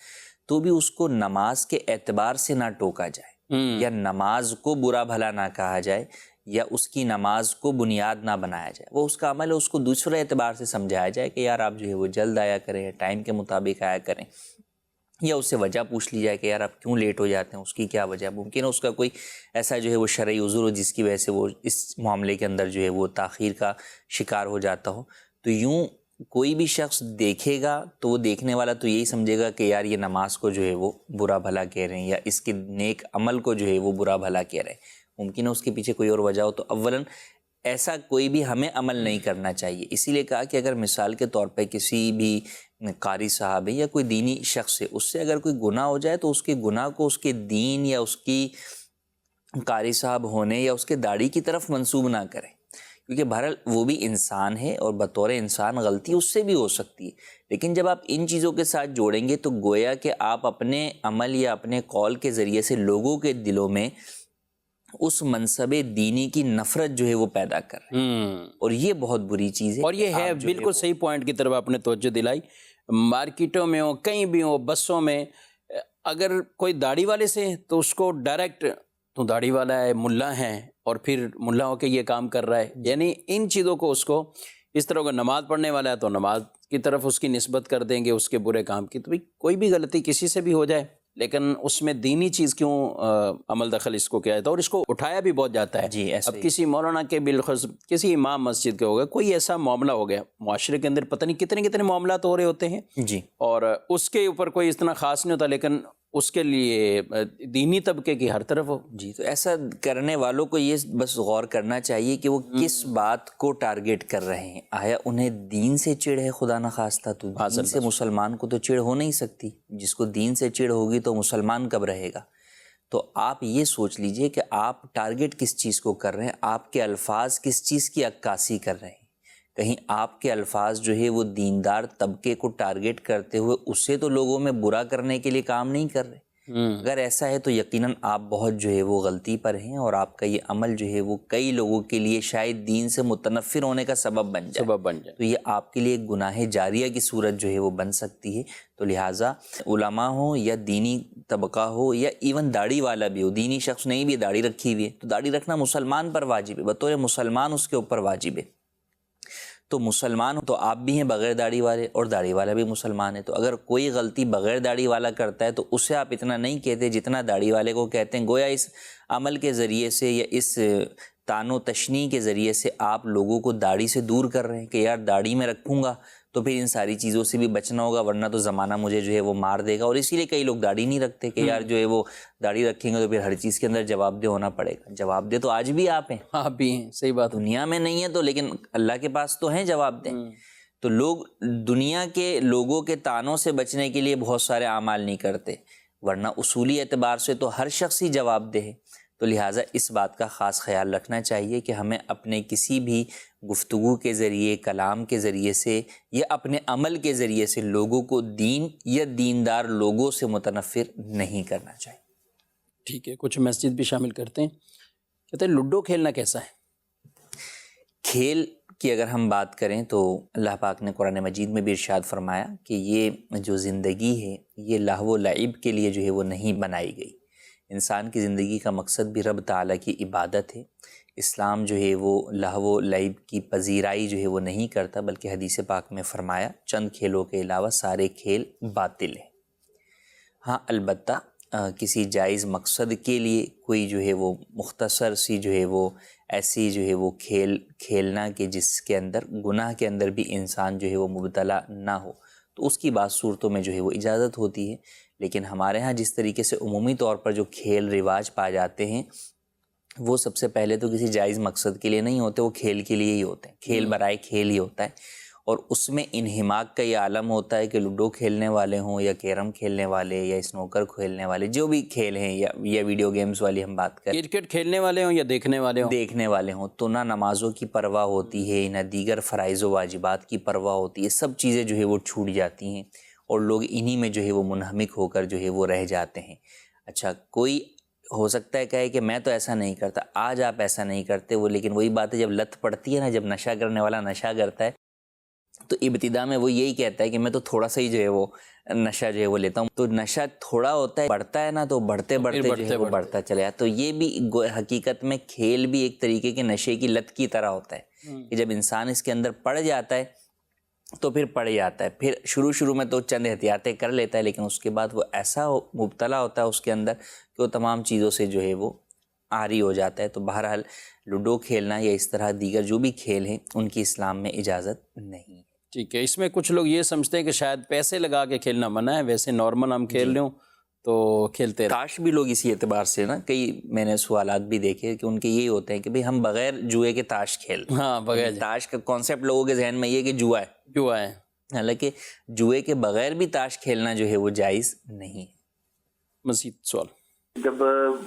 تو بھی اس کو نماز کے اعتبار سے نہ ٹوکا جائے یا نماز کو برا بھلا نہ کہا جائے یا اس کی نماز کو بنیاد نہ بنایا جائے۔ وہ اس کا عمل ہے، اس کو دوسرے اعتبار سے سمجھایا جائے کہ یار آپ جو ہے وہ جلد آیا کریں، ٹائم کے مطابق آیا کریں، یا اس سے وجہ پوچھ لی جائے کہ یار آپ کیوں لیٹ ہو جاتے ہیں، اس کی کیا وجہ، ممکن ہے اس کا کوئی ایسا جو ہے وہ شرعی عذر ہو جس کی وجہ سے وہ اس معاملے کے اندر جو ہے وہ تاخیر کا شکار ہو جاتا ہو۔ تو یوں کوئی بھی شخص دیکھے گا تو وہ دیکھنے والا تو یہی سمجھے گا کہ یار یہ نماز کو جو ہے وہ برا بھلا کہہ رہے ہیں یا اس کے نیک عمل کو جو ہے وہ برا بھلا کہہ رہے ہیں۔ ممکن ہے اس کے پیچھے کوئی اور وجہ ہو۔ تو اولاً ایسا کوئی بھی ہمیں عمل نہیں کرنا چاہیے۔ اسی لیے کہا کہ اگر مثال کے طور پہ کسی بھی قاری صاحب ہے یا کوئی دینی شخص ہے، اس سے اگر کوئی گناہ ہو جائے تو اس کے گناہ کو اس کے دین یا اس کی قاری صاحب ہونے یا اس کے داڑھی کی طرف منسوب نہ کریں، کیونکہ بہرحال وہ بھی انسان ہے اور بطور انسان غلطی اس سے بھی ہو سکتی ہے۔ لیکن جب آپ ان چیزوں کے ساتھ جوڑیں گے تو گویا کہ آپ اپنے عمل یا اپنے قول کے ذریعے سے لوگوں کے دلوں میں اس منصب دینی کی نفرت جو ہے وہ پیدا کر رہے ہیں، اور یہ بہت بری چیز ہے۔ اور یہ ہے بالکل صحیح پوائنٹ کی طرف آپ نے توجہ دلائی۔ مارکیٹوں میں ہو، کہیں بھی ہو، بسوں میں، اگر کوئی داڑھی والے سے تو اس کو ڈائریکٹ تو داڑھی والا ہے، ملا ہے، اور پھر ملا ہو کے یہ کام کر رہا ہے، یعنی ان چیزوں کو اس کو اس طرح کا نماز پڑھنے والا ہے تو نماز کی طرف اس کی نسبت کر دیں گے، اس کے برے کام کی۔ تو بھی کوئی بھی غلطی کسی سے بھی ہو جائے لیکن اس میں دینی چیز کیوں عمل دخل اس کو کیا جاتا ہے، اور اس کو اٹھایا بھی بہت جاتا ہے۔ جی اب کسی مولانا کے بالخصوص کسی امام مسجد کے ہو گئے، کوئی ایسا معاملہ ہو گیا، معاشرے کے اندر پتہ نہیں کتنے معاملات ہو رہے ہوتے ہیں جی، اور اس کے اوپر کوئی اتنا خاص نہیں ہوتا، لیکن اس کے لیے دینی طبقے کی ہر طرف ہو۔ جی، تو ایسا کرنے والوں کو یہ بس غور کرنا چاہیے کہ وہ کس بات کو ٹارگٹ کر رہے ہیں۔ آیا انہیں دین سے چڑ ہے خدا نہ خواستہ؟ تو دین سے مسلمان کو تو چڑ ہو نہیں سکتی۔ جس کو دین سے چڑ ہوگی تو مسلمان کب رہے گا؟ تو آپ یہ سوچ لیجئے کہ آپ ٹارگٹ کس چیز کو کر رہے ہیں، آپ کے الفاظ کس چیز کی عکاسی کر رہے ہیں۔ کہیں آپ کے الفاظ جو ہے وہ دیندار طبقے کو ٹارگٹ کرتے ہوئے اس سے تو لوگوں میں برا کرنے کے لیے کام نہیں کر رہے۔ اگر ایسا ہے تو یقیناً آپ بہت جو ہے وہ غلطی پر ہیں، اور آپ کا یہ عمل جو ہے وہ کئی لوگوں کے لیے شاید دین سے متنفر ہونے کا سبب بن جائے، تو یہ آپ کے لیے گناہ جاریہ کی صورت جو ہے وہ بن سکتی ہے۔ تو لہٰذا علماء ہوں یا دینی طبقہ ہو یا ایون داڑھی والا بھی ہو، دینی شخص نہیں بھی داڑھی رکھی ہوئی ہے تو داڑھی رکھنا مسلمان پر واجب ہے، بطور مسلمان اس کے اوپر واجب ہے۔ تو مسلمان تو آپ بھی ہیں بغیر داڑھی والے، اور داڑھی والا بھی مسلمان ہے۔ تو اگر کوئی غلطی بغیر داڑھی والا کرتا ہے تو اسے آپ اتنا نہیں کہتے جتنا داڑھی والے کو کہتے ہیں، گویا اس عمل کے ذریعے سے یا اس تان و تشنی کے ذریعے سے آپ لوگوں کو داڑھی سے دور کر رہے ہیں کہ یار داڑھی میں رکھوں گا تو پھر ان ساری چیزوں سے بھی بچنا ہوگا ورنہ تو زمانہ مجھے جو ہے وہ مار دے گا. اور اسی لیے کئی لوگ داڑھی نہیں رکھتے کہ یار جو ہے وہ داڑھی رکھیں گے تو پھر ہر چیز کے اندر جواب دہ ہونا پڑے گا. جواب دہ تو آج بھی آپ ہیں, آپ بھی ہیں, صحیح بات. دنیا میں نہیں ہے تو لیکن اللہ کے پاس تو ہیں جواب دہ. تو لوگ دنیا کے لوگوں کے تانوں سے بچنے کے لیے بہت سارے اعمال نہیں کرتے, ورنہ اصولی اعتبار سے تو ہر شخص ہی جواب دہ ہے. تو لہٰذا اس بات کا خاص خیال رکھنا چاہیے کہ ہمیں اپنے کسی بھی گفتگو کے ذریعے, کلام کے ذریعے سے یا اپنے عمل کے ذریعے سے لوگوں کو دین یا دیندار لوگوں سے متنفر نہیں کرنا چاہیے. ٹھیک ہے, کچھ میسیج بھی شامل کرتے ہیں. کہتے ہیں لوڈو کھیلنا کیسا ہے؟ کھیل کی اگر ہم بات کریں تو اللہ پاک نے قرآن مجید میں بھی ارشاد فرمایا کہ یہ جو زندگی ہے یہ لہو و لعب کے لیے جو ہے وہ نہیں بنائی گئی. انسان کی زندگی کا مقصد بھی رب تعالیٰ کی عبادت ہے. اسلام جو ہے وہ لہو و لعب کی پذیرائی جو ہے وہ نہیں کرتا, بلکہ حدیث پاک میں فرمایا چند کھیلوں کے علاوہ سارے کھیل باطل ہیں. ہاں البتہ کسی جائز مقصد کے لیے کوئی جو ہے وہ مختصر سی جو ہے وہ ایسی جو ہے وہ کھیل کھیلنا کہ جس کے اندر گناہ کے اندر بھی انسان جو ہے وہ مبتلا نہ ہو, تو اس کی بعض صورتوں میں جو ہے وہ اجازت ہوتی ہے. لیکن ہمارے ہاں جس طریقے سے عمومی طور پر جو کھیل رواج پائے جاتے ہیں وہ سب سے پہلے تو کسی جائز مقصد کے لیے نہیں ہوتے, وہ کھیل کے لیے ہی ہوتے ہیں. کھیل برائے کھیل ہی ہوتا ہے, اور اس میں انہماک کا یہ عالم ہوتا ہے کہ لوڈو کھیلنے والے ہوں یا کیرم کھیلنے والے یا اسنوکر کھیلنے والے, جو بھی کھیل ہیں, یا ویڈیو گیمز والی ہم بات کریں, کرکٹ کھیلنے والے ہوں یا دیکھنے والے ہوں, تو نہ نمازوں کی پرواہ ہوتی ہے, نہ دیگر فرائض و واجبات کی پرواہ ہوتی ہے. سب چیزیں جو ہے وہ چھوٹ جاتی ہیں اور لوگ انہی میں جو ہے وہ منہمک ہو کر جو ہے وہ رہ جاتے ہیں. اچھا, کوئی ہو سکتا ہے کہے کہ میں تو ایسا نہیں کرتا, آج آپ ایسا نہیں کرتے وہ, لیکن وہی بات ہے جب لت پڑتی ہے نا, جب نشہ کرنے والا نشہ کرتا ہے تو ابتدا میں وہ یہی کہتا ہے کہ میں تو تھوڑا سا ہی جو ہے وہ نشہ جو ہے وہ لیتا ہوں. تو نشہ تھوڑا ہوتا ہے, بڑھتا ہے نا, تو بڑھتے جو ہے وہ بڑھتا چلا جاتا. تو یہ بھی حقیقت میں کھیل بھی ایک طریقے کے نشے کی لت کی طرح ہوتا ہے کہ جب انسان اس کے اندر پڑ جاتا ہے تو پھر پڑ جاتا ہے. پھر شروع میں تو چند احتیاطیں کر لیتا ہے, لیکن اس کے بعد وہ ایسا مبتلا ہوتا ہے اس کے اندر کہ وہ تمام چیزوں سے جو ہے وہ عاری ہو جاتا ہے. تو بہرحال لوڈو کھیلنا یا اس طرح دیگر جو بھی کھیل ہیں ان کی اسلام میں اجازت نہیں ہے. ٹھیک ہے, اس میں کچھ لوگ یہ سمجھتے ہیں کہ شاید پیسے لگا کے کھیلنا منع ہے, ویسے نارمل ہم کھیل رہے ہوں تو کھیلتے رہے. تاش بھی لوگ اسی اعتبار سے نا, کئی میں نے سوالات بھی دیکھے کہ ان کے یہی ہوتے ہیں کہ بھئی ہم بغیر جوئے کے تاش کھیل. ہاں, بغیر تاش کا کانسیپٹ لوگوں کے ذہن میں یہ کہ جوا ہے, حالانکہ جوئے کے بغیر بھی تاش کھیلنا جو ہے وہ جائز نہیں ہے. مزید سوال. جب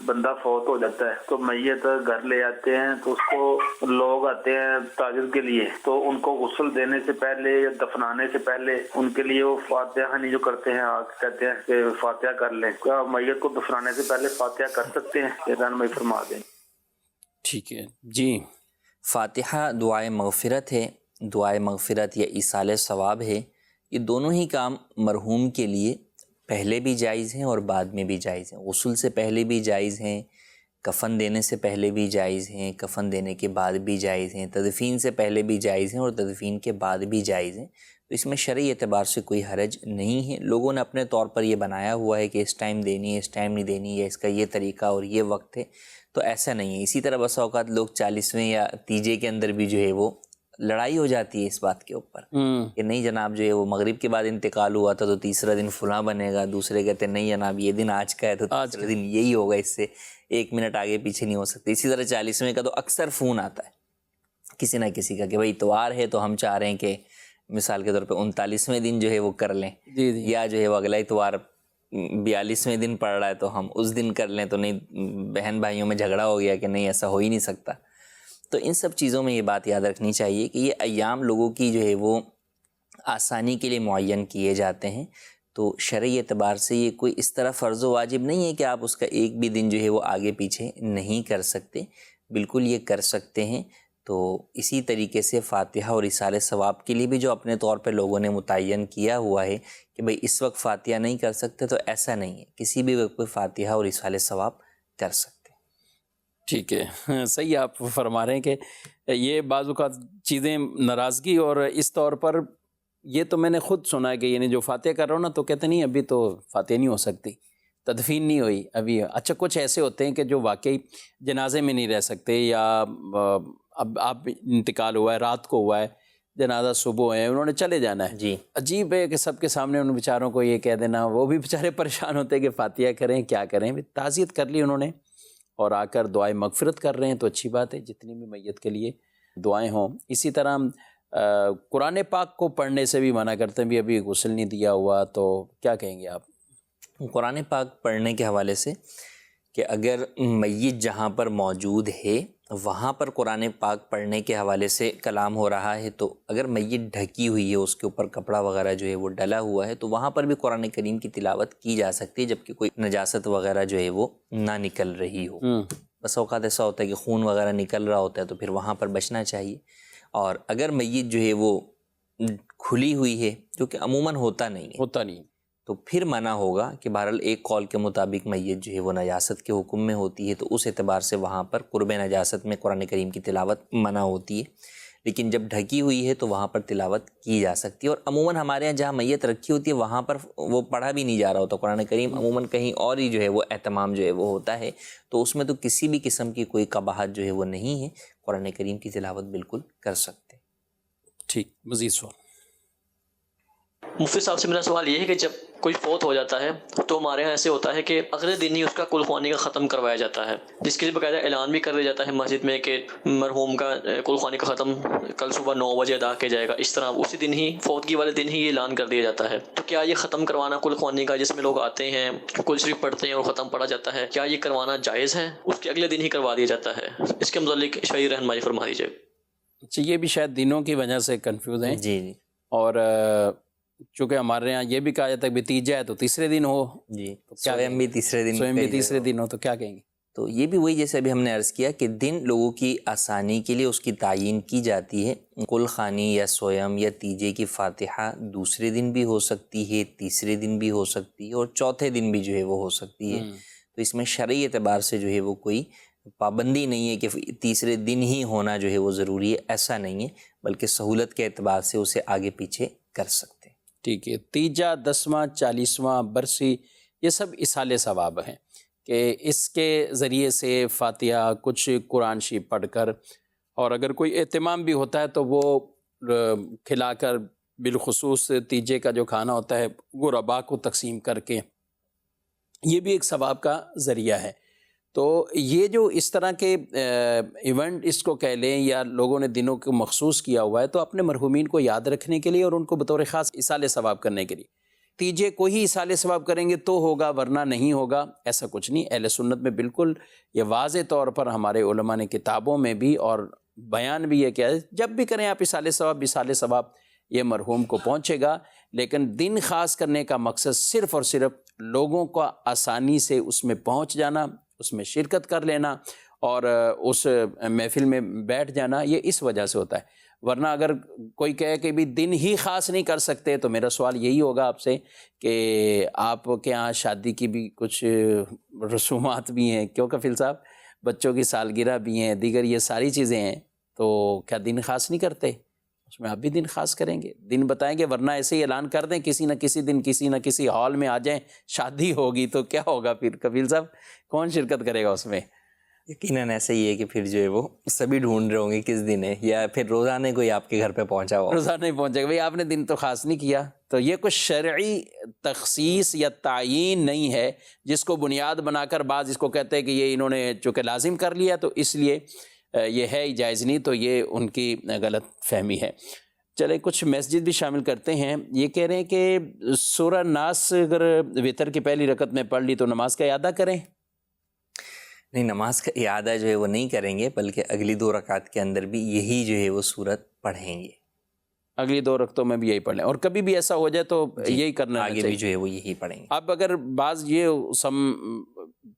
بندہ فوت ہو جاتا ہے تو میت گھر لے آتے ہیں تو اس کو لوگ آتے ہیں تعزیت کے لیے, تو ان کو غسل دینے سے پہلے یا دفنانے سے پہلے ان کے لیے وہ فاتحہ نہیں جو کرتے ہیں, کہتے ہیں کہ فاتحہ کر لیں, کیا میت کو دفنانے سے پہلے فاتحہ کر سکتے ہیں؟ یہ رہنمائی فرما دیں. ٹھیک ہے جی. فاتحہ دعائے مغفرت ہے, دعائے مغفرت یا ایصال ثواب ہے. یہ دونوں ہی کام مرحوم کے لیے پہلے بھی جائز ہیں اور بعد میں بھی جائز ہیں. غسل سے پہلے بھی جائز ہیں, کفن دینے سے پہلے بھی جائز ہیں, کفن دینے کے بعد بھی جائز ہیں, تدفین سے پہلے بھی جائز ہیں اور تدفین کے بعد بھی جائز ہیں. تو اس میں شرعی اعتبار سے کوئی حرج نہیں ہے. لوگوں نے اپنے طور پر یہ بنایا ہوا ہے کہ اس ٹائم دینی ہے, اس ٹائم نہیں دینی ہے, اس کا یہ طریقہ اور یہ وقت ہے, تو ایسا نہیں ہے. اسی طرح بس اوقات لوگ 40ویں یا تیجے کے اندر بھی جو ہے وہ لڑائی ہو جاتی ہے اس بات کے اوپر کہ نہیں جناب جو ہے وہ مغرب کے بعد انتقال ہوا تھا تو تیسرا دن فلاں بنے گا, دوسرے کہتے ہیں نہیں جناب یہ دن آج کا ہے تو تیسرا دن یہی ہوگا, اس سے 1 منٹ آگے پیچھے نہیں ہو سکتے. اسی طرح 40ویں کا تو اکثر فون آتا ہے کسی نہ کسی کا کہ بھائی اتوار ہے تو ہم چاہ رہے ہیں کہ مثال کے طور پہ 39ویں دن جو ہے وہ کر لیں, یا جو ہے وہ اگلا اتوار 42ویں دن پڑ رہا ہے تو ہم اس دن کر لیں. تو نہیں, بہن بھائیوں میں جھگڑا ہو گیا کہ نہیں ایسا ہو ہی نہیں سکتا. تو ان سب چیزوں میں یہ بات یاد رکھنی چاہیے کہ یہ ایام لوگوں کی جو ہے وہ آسانی کے لیے معین کیے جاتے ہیں. تو شرعی اعتبار سے یہ کوئی اس طرح فرض و واجب نہیں ہے کہ آپ اس کا ایک بھی دن جو ہے وہ آگے پیچھے نہیں کر سکتے, بالکل یہ کر سکتے ہیں. تو اسی طریقے سے فاتحہ اور ایصال ثواب کے لیے بھی جو اپنے طور پہ لوگوں نے متعین کیا ہوا ہے کہ بھئی اس وقت فاتحہ نہیں کر سکتے, تو ایسا نہیں ہے, کسی بھی وقت کوئی فاتحہ اور ایصال ثواب کر سکتے. ٹھیک ہے, صحیح آپ فرما رہے ہیں کہ یہ بعض اوقات چیزیں ناراضگی, اور اس طور پر یہ تو میں نے خود سنا ہے کہ یعنی جو فاتحہ کر رہا ہوں نا تو کہتے نہیں ابھی تو فاتحہ نہیں ہو سکتی, تدفین نہیں ہوئی ابھی. اچھا کچھ ایسے ہوتے ہیں کہ جو واقعی جنازے میں نہیں رہ سکتے، یا اب آپ انتقال ہوا ہے، رات کو ہوا ہے، جنازہ صبح ہے، انہوں نے چلے جانا ہے. جی عجیب ہے کہ سب کے سامنے ان بیچاروں کو یہ کہہ دینا، وہ بھی بیچارے پریشان ہوتے ہیں کہ فاتحہ کریں کیا کریں. تعزیت کر لی انہوں نے اور آ کر دعائیں مغفرت کر رہے ہیں تو اچھی بات ہے، جتنی بھی میت کے لیے دعائیں ہوں. اسی طرح قرآن پاک کو پڑھنے سے بھی منع کرتے ہیں، بھی ابھی غسل نہیں دیا ہوا، تو کیا کہیں گے آپ؟ قرآن پاک پڑھنے کے حوالے سے کہ اگر میت جہاں پر موجود ہے وہاں پر قرآن پاک پڑھنے کے حوالے سے کلام ہو رہا ہے، تو اگر میت ڈھکی ہوئی ہے، اس کے اوپر کپڑا وغیرہ جو ہے وہ ڈلا ہوا ہے، تو وہاں پر بھی قرآن کریم کی تلاوت کی جا سکتی ہے، جبکہ کوئی نجاست وغیرہ جو ہے وہ نہ نکل رہی ہو. بس اوقات ایسا ہوتا ہے کہ خون وغیرہ نکل رہا ہوتا ہے، تو پھر وہاں پر بچنا چاہیے. اور اگر میت جو ہے وہ کھلی ہوئی ہے، جو کہ عموماً ہوتا نہیں، تو پھر منع ہوگا کہ بہرحال ایک قول کے مطابق میت جو ہے وہ نجاست کے حکم میں ہوتی ہے، تو اس اعتبار سے وہاں پر قرب نجاست میں قرآن کریم کی تلاوت منع ہوتی ہے. لیکن جب ڈھکی ہوئی ہے تو وہاں پر تلاوت کی جا سکتی ہے. اور عموماً ہمارے یہاں جہاں میت رکھی ہوتی ہے وہاں پر وہ پڑھا بھی نہیں جا رہا ہوتا قرآن کریم، عموماً کہیں اور ہی جو ہے وہ اہتمام جو ہے وہ ہوتا ہے، تو اس میں تو کسی بھی قسم کی کوئی قباحت جو ہے وہ نہیں ہے، قرآن کریم کی تلاوت بالکل کر سکتے. ٹھیک، مزید سوال. مفتی صاحب سے میرا سوال یہ ہے کہ جب کوئی فوت ہو جاتا ہے تو ہمارے یہاں ایسے ہوتا ہے کہ اگلے دن ہی اس کا کل خوانی کا ختم کروایا جاتا ہے، جس کے لیے باقاعدہ اعلان بھی کر دیا جاتا ہے مسجد میں کہ مرحوم کا کل خوانی کا ختم کل صبح 9 بجے ادا کیا جائے گا. اس طرح اسی دن ہی فوتگی والے دن ہی یہ اعلان کر دیا جاتا ہے. تو کیا یہ ختم کروانا کل خوانی کا، جس میں لوگ آتے ہیں کل شریف پڑھتے ہیں اور ختم پڑھا جاتا ہے، کیا یہ کروانا جائز ہے؟ اس کے اگلے دن ہی کروا دیا جاتا ہے، اس کے متعلق شرعی رہنمائی فرما دیجیے. اچھا، یہ بھی شاید دنوں کی وجہ سے کنفیوز ہیں. جی اور چونکہ ہمارے یہاں یہ بھی کہا جاتا ہے کہ تیجا ہے تو تیسرے دن ہو، جی، سوئم بھی تیسرے دن ہو، تو کیا کہیں گے؟ تو یہ بھی وہی جیسے ابھی ہم نے عرض کیا کہ دن لوگوں کی آسانی کے لیے اس کی تعیین کی جاتی ہے. کل خوانی یا سویم یا تیجے کی فاتحہ دوسرے دن بھی ہو سکتی ہے، تیسرے دن بھی ہو سکتی ہے، اور چوتھے دن بھی جو ہے وہ ہو سکتی ہے. تو اس میں شرعی اعتبار سے جو ہے وہ کوئی پابندی نہیں ہے کہ تیسرے دن ہی ہونا جو ہے وہ ضروری ہے، ایسا نہیں ہے، بلکہ سہولت کے اعتبار سے اسے آگے پیچھے کر سکتے ہیں. ٹھیک ہے. تیجا، 10واں، 40واں، برسی، یہ سب اصال ثواب ہیں کہ اس کے ذریعے سے فاتحہ، کچھ قرآن شریف پڑھ کر، اور اگر کوئی اہتمام بھی ہوتا ہے تو وہ کھلا کر، بالخصوص تیجے کا جو کھانا ہوتا ہے غربا کو تقسیم کر کے، یہ بھی ایک ثواب کا ذریعہ ہے. تو یہ جو اس طرح کے ایونٹ اس کو کہہ لیں یا لوگوں نے دنوں کو مخصوص کیا ہوا ہے، تو اپنے مرحومین کو یاد رکھنے کے لیے اور ان کو بطور خاص اصال ثواب کرنے کے لیے. تیجے کو ہی اصال ثواب کریں گے تو ہوگا، ورنہ نہیں ہوگا، ایسا کچھ نہیں. اہل سنت میں بالکل یہ واضح طور پر ہمارے علماء نے کتابوں میں بھی اور بیان بھی یہ کیا ہے، جب بھی کریں آپ اصال ثواب یہ مرحوم کو پہنچے گا. لیکن دن خاص کرنے کا مقصد صرف اور صرف لوگوں کو آسانی سے اس میں پہنچ جانا، اس میں شرکت کر لینا اور اس محفل میں بیٹھ جانا، یہ اس وجہ سے ہوتا ہے. ورنہ اگر کوئی کہے کہ بھی دن ہی خاص نہیں کر سکتے، تو میرا سوال یہی ہوگا آپ سے کہ آپ کے یہاں شادی کی بھی کچھ رسومات بھی ہیں، کیوں کفیل صاحب، بچوں کی سالگرہ بھی ہیں، دیگر یہ ساری چیزیں ہیں، تو کیا دن خاص نہیں کرتے؟ اس میں آپ بھی دن خاص کریں گے، دن بتائیں گے، ورنہ ایسے ہی اعلان کر دیں کسی نہ کسی دن کسی نہ کسی ہال میں آ جائیں، شادی ہوگی تو کیا ہوگا پھر کفیل صاحب؟ کون شرکت کرے گا اس میں؟ یقیناً ایسا ہی ہے کہ پھر جو ہے وہ سبھی ڈھونڈ رہے ہوں گے کس دن ہے، یا پھر روزانہ کوئی آپ کے گھر پہ پہنچا ہوا، روزانہ نہیں پہنچے گا، بھائی آپ نے دن تو خاص نہیں کیا. تو یہ کچھ شرعی تخصیص یا تعیین نہیں ہے جس کو بنیاد بنا کر بعض اس کو کہتے ہیں کہ یہ انہوں نے چونکہ لازم کر لیا تو اس لیے یہ ہے جائز نہیں، تو یہ ان کی غلط فہمی ہے. چلے کچھ میسیجز بھی شامل کرتے ہیں. یہ کہہ رہے ہیں کہ سورہ ناس اگر وتر کی پہلی رکعت میں پڑھ لی تو نماز کا اعادہ کریں؟ نہیں، نماز کا اعادہ جو ہے وہ نہیں کریں گے، بلکہ اگلی 2 رکعت کے اندر بھی یہی جو ہے وہ سورت پڑھیں گے. اگلی 2 رکعتوں میں بھی یہی پڑھ لیں، اور کبھی بھی ایسا ہو جائے تو یہی کرنا آگے چاہیے. بھی جو ہے وہ یہی پڑھیں گے. اب اگر بعض یہ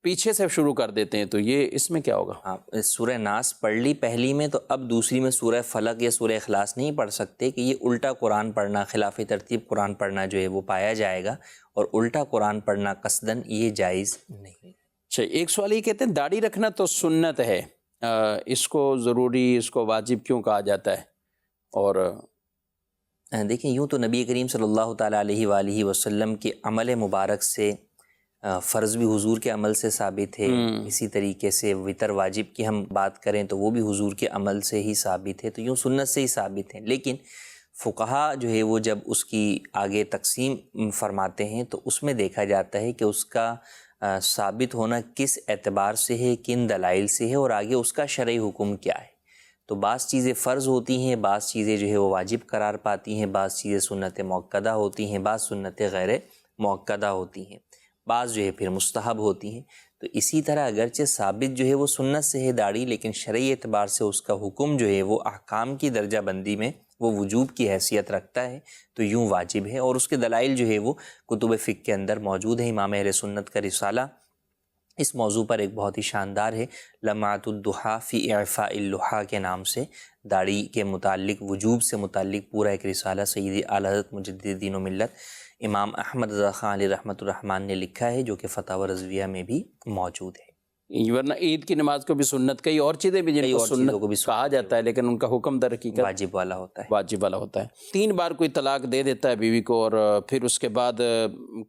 پیچھے سے شروع کر دیتے ہیں تو یہ اس میں کیا ہوگا؟ آپ سورہ ناس پڑھ لی پہلی میں، تو اب دوسری میں سورہ فلق یا سورہ اخلاص نہیں پڑھ سکتے، کہ یہ الٹا قرآن پڑھنا، خلاف ترتیب قرآن پڑھنا جو ہے وہ پایا جائے گا، اور الٹا قرآن پڑھنا قصدن یہ جائز نہیں. اچھا، ایک سوال یہ کہتے ہیں داڑھی رکھنا تو سنت ہے، اس کو ضروری، اس کو واجب کیوں کہا جاتا ہے؟ اور دیکھیں، یوں تو نبی کریم صلی اللہ تعالیٰ علیہ وآلہ وسلم کے عمل مبارک سے فرض بھی حضور کے عمل سے ثابت ہے، اسی طریقے سے وتر واجب کی ہم بات کریں تو وہ بھی حضور کے عمل سے ہی ثابت ہے، تو یوں سنت سے ہی ثابت ہے۔ لیکن فقہا جو ہے وہ جب اس کی آگے تقسیم فرماتے ہیں تو اس میں دیکھا جاتا ہے کہ اس کا ثابت ہونا کس اعتبار سے ہے، کن دلائل سے ہے، اور آگے اس کا شرعی حکم کیا ہے۔ تو بعض چیزیں فرض ہوتی ہیں، بعض چیزیں جو ہے وہ واجب قرار پاتی ہیں، بعض چیزیں سنت موقدہ ہوتی ہیں، بعض سنت غیر موقدہ ہوتی ہیں، بعض جو ہے پھر مستحب ہوتی ہیں۔ تو اسی طرح اگرچہ ثابت جو ہے وہ سنت سے ہے داڑھی، لیکن شرعی اعتبار سے اس کا حکم جو ہے وہ احکام کی درجہ بندی میں وہ وجوب کی حیثیت رکھتا ہے، تو یوں واجب ہے، اور اس کے دلائل جو ہے وہ کتب فقہ کے اندر موجود ہیں۔ امام اہل سنت کا رسالہ اس موضوع پر ایک بہت ہی شاندار ہے، لمعۃ الضحیٰ فی اعفاء اللحیٰ کے نام سے، داڑھی کے متعلق وجوب سے متعلق پورا ایک رسالہ سید اعلی حضرت مجدد دین و ملت امام احمد رضا خان علیہ رحمۃ الرحمن نے لکھا ہے، جو کہ فتاوی رضویہ میں بھی موجود ہے۔ ورنہ عید کی نماز کو بھی سنت، کئی اور چیزیں بھی جن کو سنت کو بھی کہا جاتا ہے، لیکن ان کا حکم در حقیقت واجب والا ہوتا ہے، واجب والا ہوتا ہے۔ 3 بار کوئی طلاق دے دیتا ہے بیوی کو، اور پھر اس کے بعد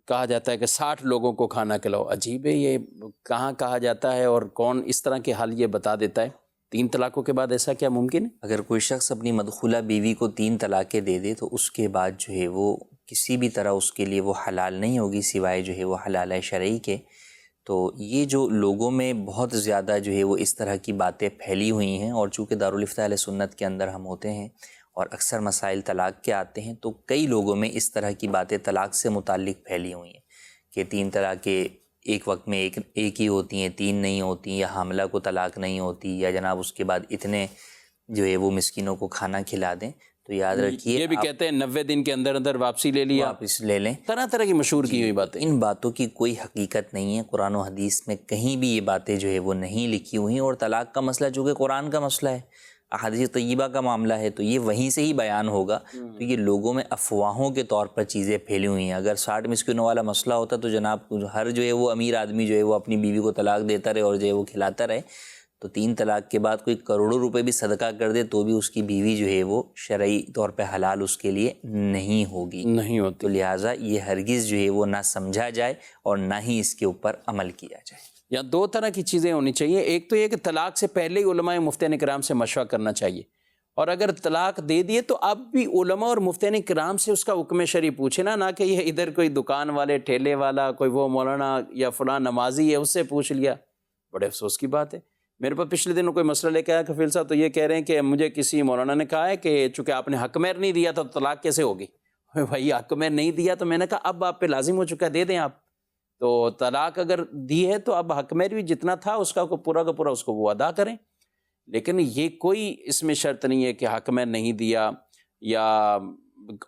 کہا جاتا ہے کہ 60 لوگوں کو کھانا کھلاؤ۔ عجیب ہے، یہ کہاں کہا جاتا ہے اور کون اس طرح کے حال یہ بتا دیتا ہے؟ 3 طلاقوں کے بعد ایسا کیا ممکن ہے؟ اگر کوئی شخص اپنی مدخولہ بیوی کو 3 طلاقیں دے دے تو اس کے بعد جو ہے وہ کسی بھی طرح اس کے لیے وہ حلال نہیں ہوگی سوائے جو ہے وہ حلال شرعی کے۔ تو یہ جو لوگوں میں بہت زیادہ جو ہے وہ اس طرح کی باتیں پھیلی ہوئی ہیں، اور چونکہ دارالفتہ اہل سنت کے اندر ہم ہوتے ہیں اور اکثر مسائل طلاق کے آتے ہیں، تو کئی لوگوں میں اس طرح کی باتیں طلاق سے متعلق پھیلی ہوئی ہیں کہ 3 طلاقیں ایک وقت میں ایک ہی ہوتی ہیں، 3 نہیں ہوتی، یا حاملہ کو طلاق نہیں ہوتی، یا جناب اس کے بعد اتنے جو ہے وہ مسکینوں کو کھانا کھلا دیں۔ تو یاد رکھیے، یہ بھی کہتے ہیں 90 دن کے اندر اندر واپسی لے لیا، واپس لے لیں، طرح طرح کی مشہور کی ہوئی باتیں۔ ان باتوں کی کوئی حقیقت نہیں ہے، قرآن و حدیث میں کہیں بھی یہ باتیں جو ہے وہ نہیں لکھی ہوئی ہیں، اور طلاق کا مسئلہ چونکہ قرآن کا مسئلہ ہے، احادیث طیبہ کا معاملہ ہے، تو یہ وہیں سے ہی بیان ہوگا۔ تو یہ لوگوں میں افواہوں کے طور پر چیزیں پھیلی ہوئی ہیں۔ اگر 60 مسکینوں والا مسئلہ ہوتا تو جناب ہر جو ہے وہ امیر آدمی جو ہے وہ اپنی بیوی کو طلاق دیتا رہے اور جو ہے وہ کھلاتا رہے، تو 3 طلاق کے بعد کوئی کروڑوں روپے بھی صدقہ کر دے تو بھی اس کی بیوی جو ہے وہ شرعی طور پہ حلال اس کے لیے نہیں ہوگی، نہیں ہوتی۔ تو لہٰذا یہ ہرگز جو ہے وہ نہ سمجھا جائے اور نہ ہی اس کے اوپر عمل کیا جائے۔ یا 2 طرح کی چیزیں ہونی چاہیے، ایک تو یہ کہ طلاق سے پہلے ہی علماء مفتیان کرام سے مشورہ کرنا چاہیے، اور اگر طلاق دے دیے تو اب بھی علماء اور مفتیان کرام سے اس کا حکم شرعی پوچھے نہ کہ یہ ادھر کوئی دکان والے، ٹھیلے والا، کوئی وہ مولانا یا فلاں نمازی ہے اس سے پوچھ لیا۔ بڑے افسوس کی بات ہے، میرے پاس پچھلے دنوں کوئی مسئلہ لے کے آیا کفیل صاحب، تو یہ کہہ رہے ہیں کہ مجھے کسی مولانا نے کہا ہے کہ چونکہ آپ نے حق مہر نہیں دیا تھا تو طلاق کیسے ہوگی؟ بھائی حق مہر نہیں دیا تو میں نے کہا اب آپ پہ لازم ہو چکا ہے، دے دیں آپ۔ تو طلاق اگر دی ہے تو اب حق مہر بھی جتنا تھا اس کا پورا کا پورا اس کو وہ ادا کریں، لیکن یہ کوئی اس میں شرط نہیں ہے کہ حق مہر نہیں دیا، یا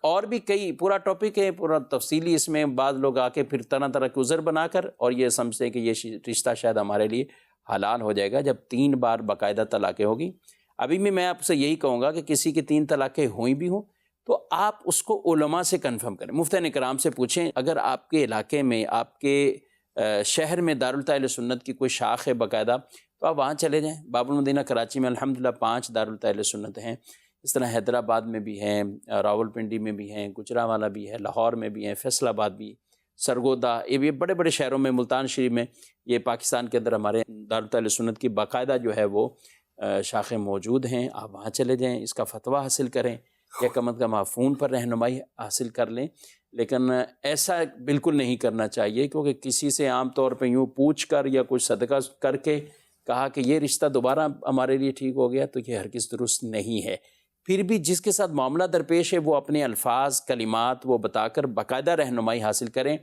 اور بھی کئی پورا ٹاپک ہے پورا تفصیلی، اس میں بعض لوگ آ کے پھر طرح طرح کے عذر بنا کر اور یہ سمجھتے ہیں کہ یہ رشتہ شاید ہمارے لیے حلال ہو جائے گا جب 3 بار باقاعدہ طلاقیں ہوگی۔ ابھی بھی میں آپ سے یہی کہوں گا کہ کسی کی 3 طلاقیں ہوئی بھی ہوں تو آپ اس کو علماء سے کنفرم کریں، مفتیان کرام سے پوچھیں۔ اگر آپ کے علاقے میں، آپ کے شہر میں دارالفتہ اہل سنت کی کوئی شاخ ہے باقاعدہ، تو آپ وہاں چلے جائیں۔ باب المدینہ کراچی میں الحمدللہ 5 دارالفتہ اہل سنت ہیں، اس طرح حیدرآباد میں بھی ہیں، راول پنڈی میں بھی ہیں، گجرانوالہ بھی ہے، لاہور میں بھی ہیں، فیصل آباد بھی، سرگودا، یہ بڑے بڑے شہروں میں، ملتان شریف میں، یہ پاکستان کے اندر ہمارے دارالفتہ اہل سنت کی باقاعدہ جو ہے وہ شاخیں موجود ہیں۔ آپ وہاں چلے جائیں، اس کا فتویٰ حاصل کریں، یا کم از کم آپ فون پر رہنمائی حاصل کر لیں۔ لیکن ایسا بالکل نہیں کرنا چاہیے، کیونکہ کسی سے عام طور پہ یوں پوچھ کر یا کچھ صدقہ کر کے کہا کہ یہ رشتہ دوبارہ ہمارے لیے ٹھیک ہو گیا، تو یہ ہرگز درست نہیں ہے۔ پھر بھی جس کے ساتھ معاملہ درپیش ہے وہ اپنے الفاظ، کلمات وہ بتا کر باقاعدہ رہنمائی حاصل کریں۔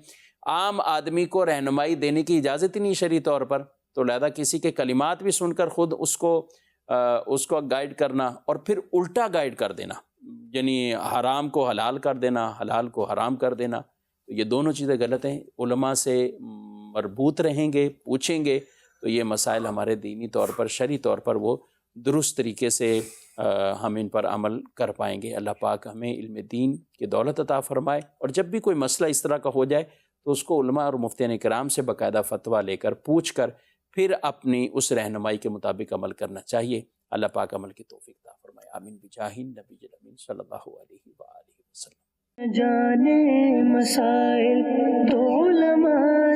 عام آدمی کو رہنمائی دینے کی اجازت ہی نہیں شرعی طور پر، تو لہذا کسی کے کلمات بھی سن کر خود اس کو گائیڈ کرنا اور پھر الٹا گائیڈ کر دینا، یعنی حرام کو حلال کر دینا، حلال کو حرام کر دینا، تو یہ دونوں چیزیں غلط ہیں۔ علماء سے مربوط رہیں گے، پوچھیں گے، تو یہ مسائل ہمارے دینی طور پر، شرعی طور پر وہ درست طریقے سے ہم ان پر عمل کر پائیں گے۔ اللہ پاک ہمیں علم دین کی دولت عطا فرمائے، اور جب بھی کوئی مسئلہ اس طرح کا ہو جائے تو اس کو علماء اور مفتیان کرام سے باقاعدہ فتویٰ لے کر، پوچھ کر، پھر اپنی اس رہنمائی کے مطابق عمل کرنا چاہیے۔ اللہ پاک عمل کی توفیق عطا فرمائے، آمین بجاہ نبی الامین صلی اللہ علیہ وآلہ وسلم۔ جانے مسائل تو علماء